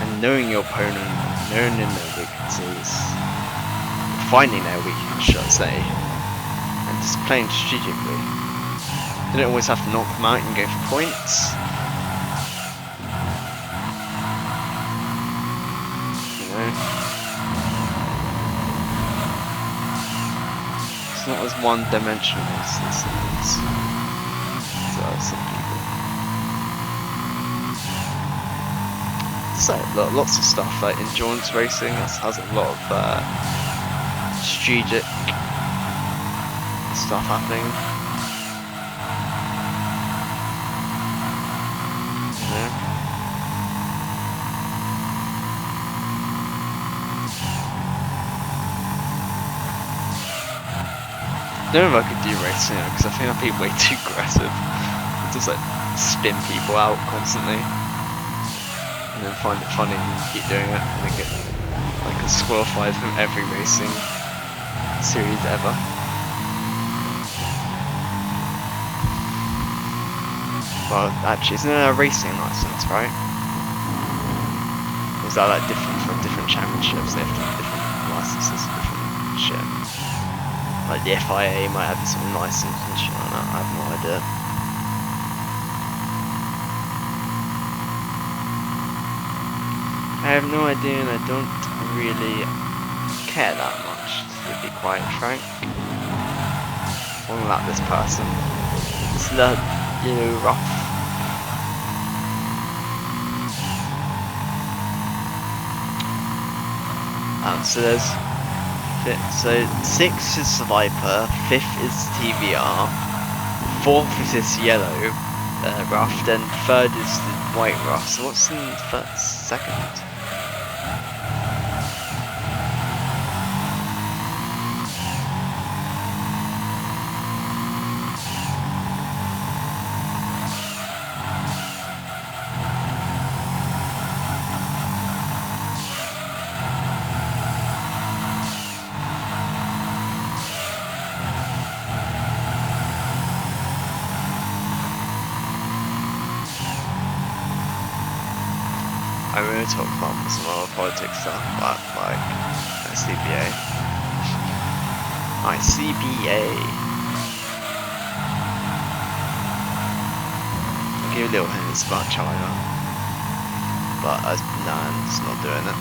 A: And knowing your opponent, knowing their weaknesses, finding their weakness, should I say, and just playing strategically. You don't always have to knock them out and go for points. You know, it's not as one-dimensional as some people. It's like lots of stuff, like endurance racing has a lot of strategic stuff happening. You know? I don't know if I could do racing because I think I'd be way too aggressive. I'd just like spin people out constantly and then find it funny and keep doing it and then get like disqualified from every racing series ever. Well, actually, isn't there a racing license, right? Or is that like different from different championships? They have to have different licenses for different shit. Like the FIA might have its own license and shit like that. I have no idea. I have no idea, and I don't really care that much, to be quite frank. I want to lap this person. It's rough. So there's 6th is Viper, 5th is TVR, 4th is this yellow rough, then 3rd is the white rough. So what's in 2nd? I really talk about some other politics stuff, but like ICBA. I'll give you little hints about China, but nah, it's not doing it.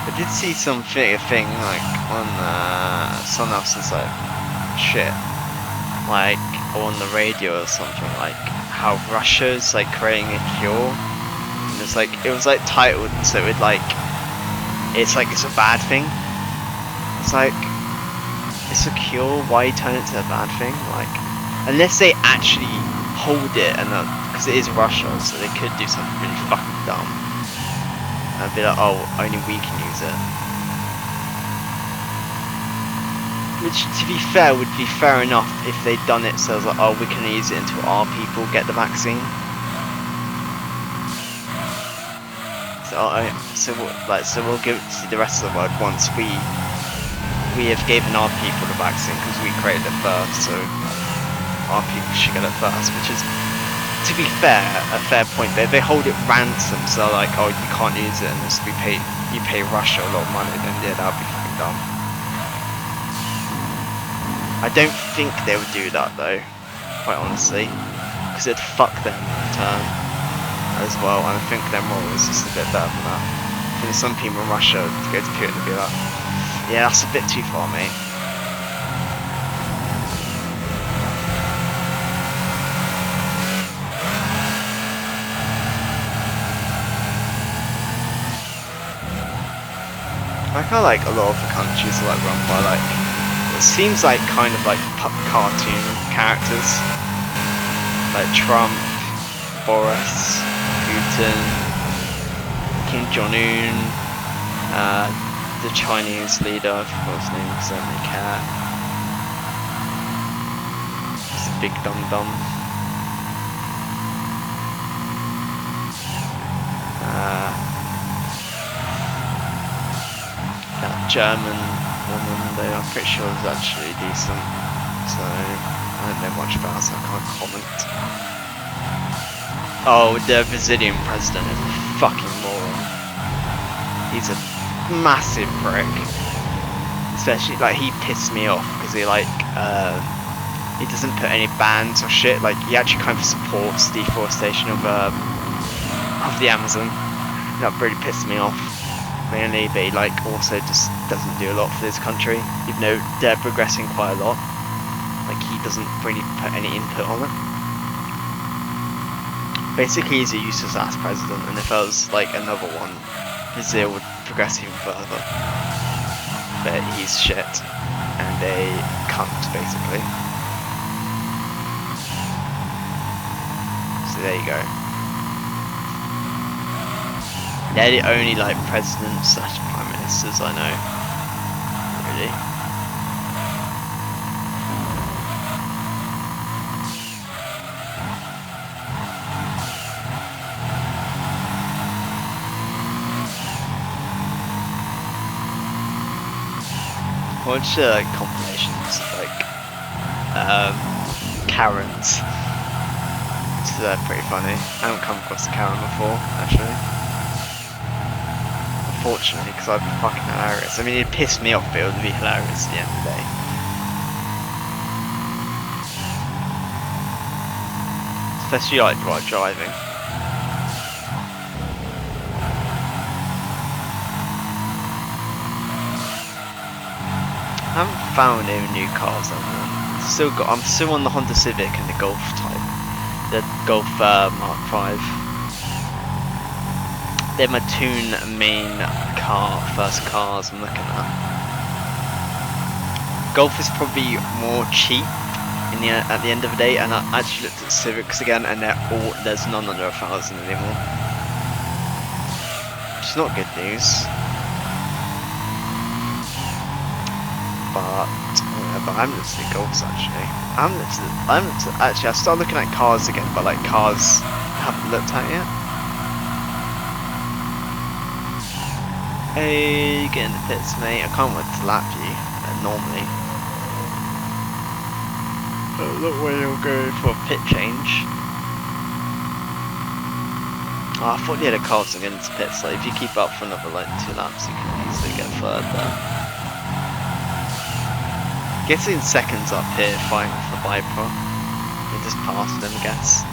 A: I did see a thing like on someone else's like shit, like on the radio or something, like how Russia's like creating a cure, and it was like titled so it's a bad thing. It's like, it's a cure, why turn it to a bad thing? Like, Unless they actually hold it, and because it is Russia, so they could do something really fucking dumb. And be like, oh, only we can use it. Which, to be fair, would be fair enough if they'd done it so it's like, oh, we can use it until our people get the vaccine. So we'll give it to the rest of the world once we have given our people the vaccine because we created it first. So our people should get it first, which is, to be fair, a fair point. They hold it ransom, so like, oh, you can't use it unless you pay Russia a lot of money. Then yeah, that would be fucking dumb. I don't think they would do that though, quite honestly, because it'd fuck them in turn as well, and I think their moral is just a bit better than that. I think some people in Russia would go to Putin and be like, yeah, that's a bit too far, mate. I kind of like a lot of the countries are like run by like, it seems like kind of like cartoon characters, like Trump, Boris, Putin, Kim Jong-un, the Chinese leader, I forgot his name because I don't really care. He's a big dum-dum. That German woman, though, I'm pretty sure is actually decent, so I don't know much about her, so I can't comment. Oh, the Brazilian president is a fucking moron. He's a massive prick. Especially, like, he pissed me off because he, like, he doesn't put any bans or shit. Like, he actually kind of supports deforestation of the Amazon. That really pissed me off. Mainly, but he, like, also just doesn't do a lot for this country, even though they're progressing quite a lot. Like, he doesn't really put any input on it. Basically, he's a useless ass president, and if there was like another one, Brazil would progress even further. But he's shit, and a cunt, basically. So there you go. They're the only like presidents / prime ministers I know, really. Watch like compilations of like Karens. So they're pretty funny. I haven't come across a Karen before, actually. Unfortunately, because I'd be fucking hilarious. I mean, it'd piss me off, but it would be hilarious at the end of the day. Especially like while driving. I haven't found any new cars on them. I'm still on the Honda Civic and the Golf type. The Golf Mark 5. They're my two main first cars I'm looking at. Golf is probably more cheap at the end of the day, and I actually looked at Civics again, and there's none under 1,000 anymore. Which is not good news. But I haven't looked at the Golfs actually. Actually, I started looking at cars again, but like cars I haven't looked at yet. Hey, get in the pits, mate. I can't wait to lap you, normally. But look where you'll go for a pit change. Oh, I thought you had a car to get into pits. Like, if you keep up for another like 2 laps, you can easily get third there. Getting seconds up here, fighting for the Viper. He just passed him, I guess.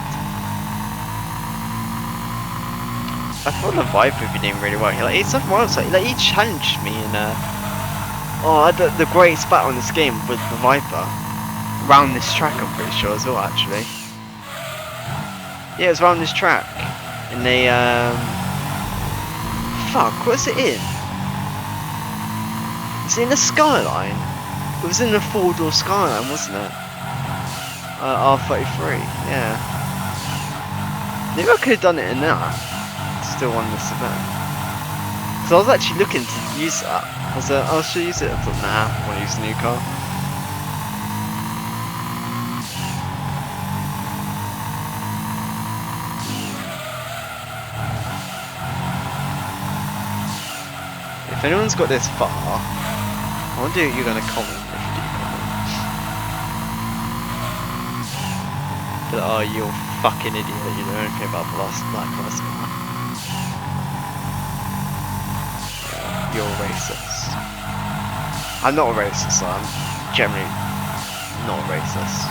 A: I thought the Viper would be doing really well. He challenged me in the greatest battle in this game with the Viper. Around this track, I'm pretty sure as well, actually. Yeah, it was around this track. And they, fuck, what's it in? Is it in the Skyline? It was in the 4-door Skyline, wasn't it? R33, yeah. Maybe I could have done it in that. Still won this event. Because I was actually looking to use that. I was like, oh, should I use it? I thought, nah, I want to use the new car. If anyone's got this far, I wonder if you're going to comment if you do comment. But oh, you're a fucking idiot, you know anything about that class car. You're a racist. I'm not a racist, so I'm generally not a racist.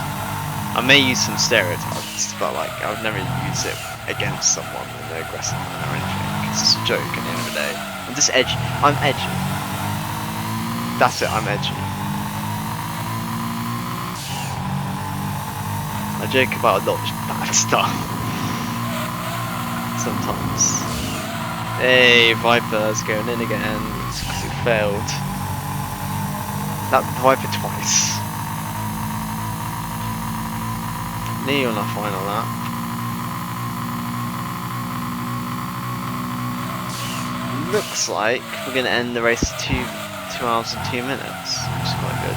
A: I may use some stereotypes, but like I would never use it against someone in an aggressive manner or anything. It's just a joke at the end of the day. I'm just edgy. I'm edgy. That's it, I'm edgy. I joke about a lot of bad stuff. Sometimes. Hey, Viper's going in again because he failed. That Viper twice. Nearly on our final lap. Looks like we're going to end the race 2 hours and 2 minutes, which is quite good.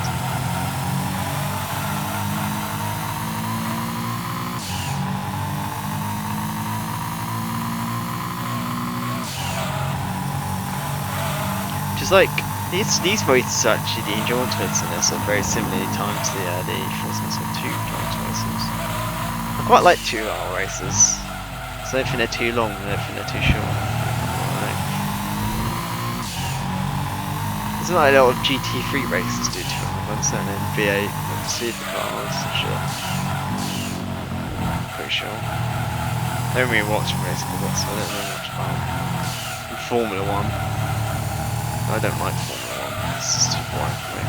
A: Just like these races are actually, the endurance races in this are very similarly timed to the Forza 2 endurance races. I quite like 2-hour races. So I don't think they're too long, and I don't think they're too short. Right. Isn't like a lot of GT3 races do 2-hour ones, and then V8 with supercars and shit. Pretty sure. I don't really watch racing a lot, so I don't know much about it. Formula 1. I don't like Formula 1, it's just too boring for me.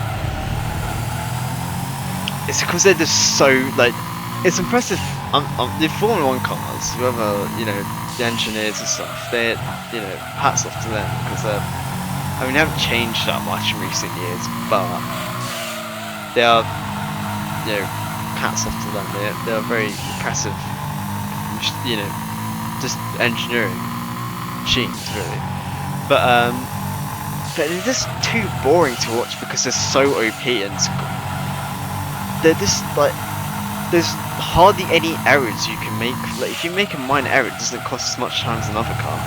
A: It's because they're just so, like, it's impressive. The Formula 1 cars, whoever, you know, the engineers and stuff, they're, you know, hats off to them, because they're, I mean, they haven't changed that much in recent years, but they are, you know, hats off to them. They are very impressive, you know, just engineering machines, really. But they're just too boring to watch because they're so OP, and they're just like, there's hardly any errors you can make. Like if you make a minor error, it doesn't cost as much time as another car.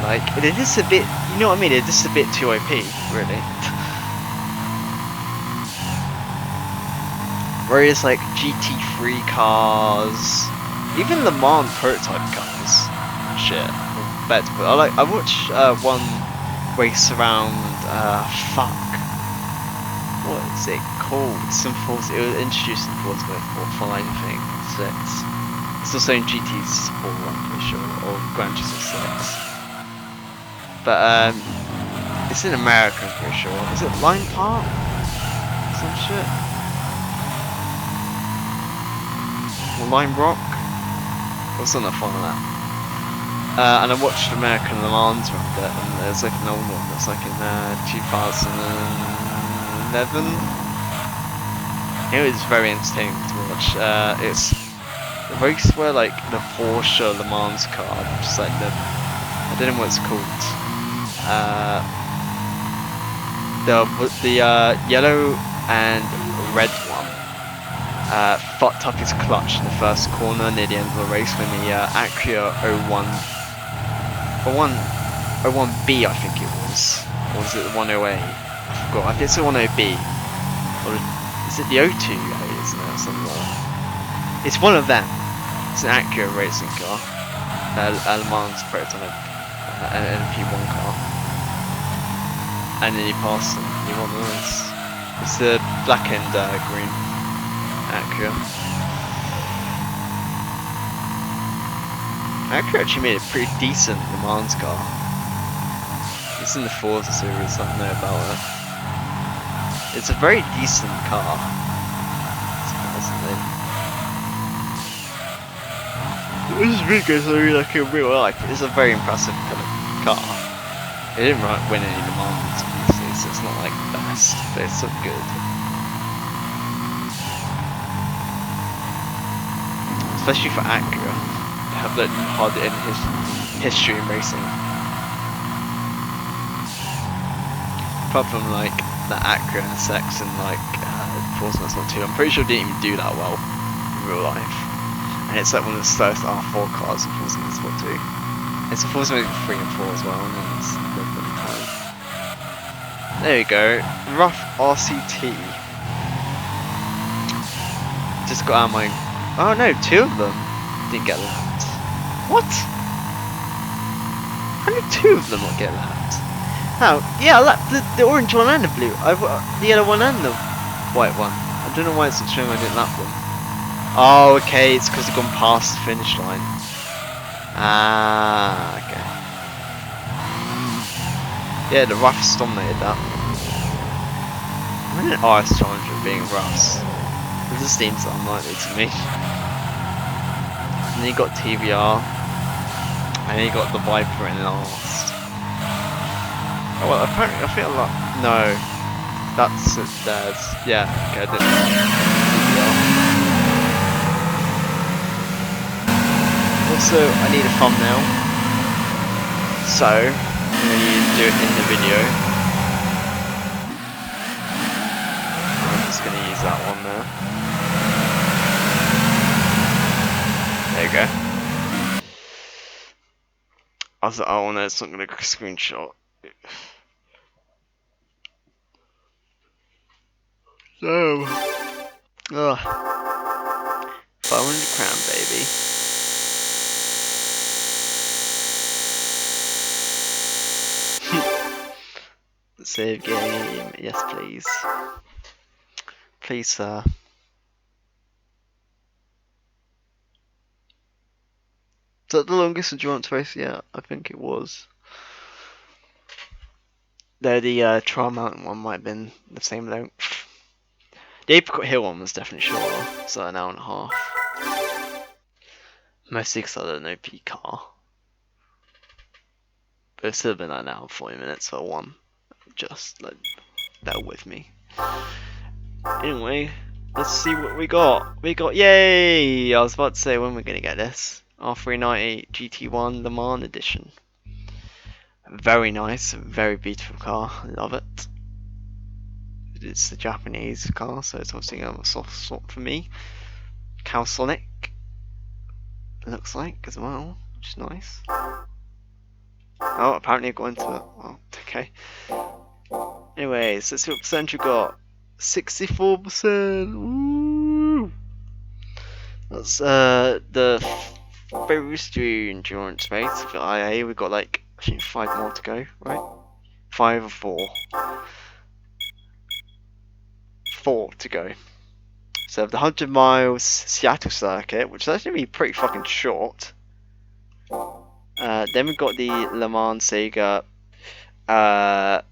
A: Like they're just a bit, you know what I mean? They're just a bit too OP, really. Whereas like GT3 cars, even Le Mans prototype cars, shit. But I watched one race around fuck, what is it called? Some Forza, it was introduced in Forza 5, I think, 6. It's also in GT's 4, I'm pretty sure, or Gran Turismo 6. But it's in America, I'm pretty sure. Is it Line Park? Some shit? Or Lime Rock? Or something fun like that. And I watched American Le Mans around it, and there's like an old one that's like in 2011. It was very entertaining to watch. It's the race where like the Porsche Le Mans car, just like the, I don't know what it's called. The yellow and red one fucked up his clutch in the first corner near the end of the race when the Acura 01B, I think it was, or was it the 10A? I forgot. I think it's the 10B, or is it the 02A? Isn't it, or something like that? It's one of them. It's an Acura racing car, Le Mans prototype, an LP1 car, and then he passed them. He won the race. It's the black and green Acura. Acura actually made a pretty decent Le Mans car. It's in the Forza series, I don't know about it. It's a very decent car, surprisingly. This is really good, so really like in real life. It's a very impressive kind of car. It didn't win any Le Mans, obviously, so it's not like the best, but it's so good. especially for Acura, have looked hard in his history in racing. Apart from like the Acura and Sex and like Forza Motorsport 2, I'm pretty sure it didn't even do that well in real life. And it's like one of the slowest R4 cars in Forza Motorsport 2. It's a Forza Motorsport 3 and 4 as well, and it's a little bit of time. There we go, rough RCT. Just got out of my... Oh no, 2 of them didn't get lapped. What? How did 2 of them not get lapped? How? Yeah, I lapped the orange one and the blue. The yellow one and the white one. I don't know why it's not showing I didn't lap them. Oh, okay, it's because they've gone past the finish line. Ah, okay. Yeah, the roughs dominated that. I didn't RS challenge with being roughs. It just seems unlikely to me. And then you got TVR. And then you got the Viper in last. Oh, well, apparently I feel like... No. That's theirs. Yeah, okay, I did TVR. Also, I need a thumbnail. So, I'm going to do it in the video. I'm just going to use that one there. There you go. I was like, oh no, it's not going to screenshot. So, 500 crown, baby. Save game, yes please. Please, sir. Is that the longest endurance race? Yeah, I think it was. Though the Trial Mountain one might have been the same length. The Apricot Hill one was definitely shorter, so an hour and a half. Mostly because I had an OP car. But it still been like an hour and 40 minutes for one. Just like, bear with me. Anyway, let's see what we got. We got, yay! I was about to say when we're going to get this. R390 GT1 Le Mans edition. Very nice, very beautiful car. Love it. It's a Japanese car, so it's obviously a soft spot for me. Calsonic, looks like as well, which is nice. Oh, apparently I got into it. Well, okay. Anyways, let's see what percentage we got. 64%. Woo! That's the first endurance race for IA. We've got like I think 5 more to go, right? 5 or 4. 4 to go. So the 100 miles Seattle circuit, which is actually pretty fucking short. Then we've got the Le Mans Sega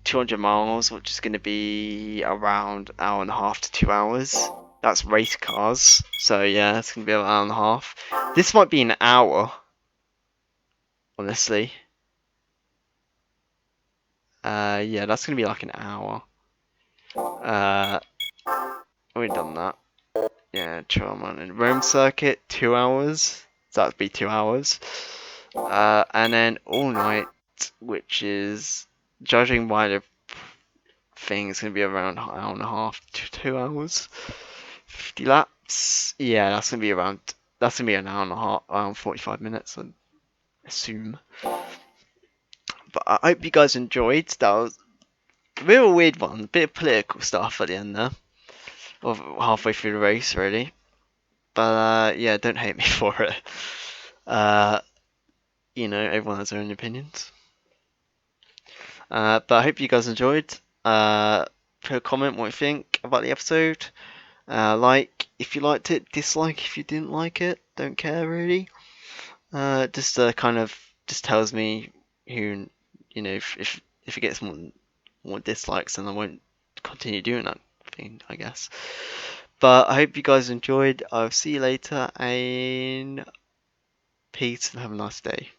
A: 200 miles, which is going to be around an hour and a half to 2 hours. That's race cars, so yeah, it's going to be about an hour and a half. This might be an hour, honestly. Yeah, that's going to be like an hour. We've done that. Yeah, Trial Mountain Rome circuit, 2 hours. So that'd be 2 hours. And then all night, which is judging by the thing, it's gonna be around an hour and a half to 2 hours. 50 laps. Yeah, that's gonna be around. That's gonna be an hour and a half, around 45 minutes, I assume. But I hope you guys enjoyed. That was a bit of a weird one, a bit of political stuff at the end there, or halfway through the race, really. But yeah, don't hate me for it. You know, everyone has their own opinions. But I hope you guys enjoyed. Put a comment what you think about the episode. Like if you liked it, dislike if you didn't like it. Don't care really. Just kind of just tells me who, you know, if it gets more dislikes, then I won't continue doing that thing, I guess. But I hope you guys enjoyed. I'll see you later, and peace and have a nice day.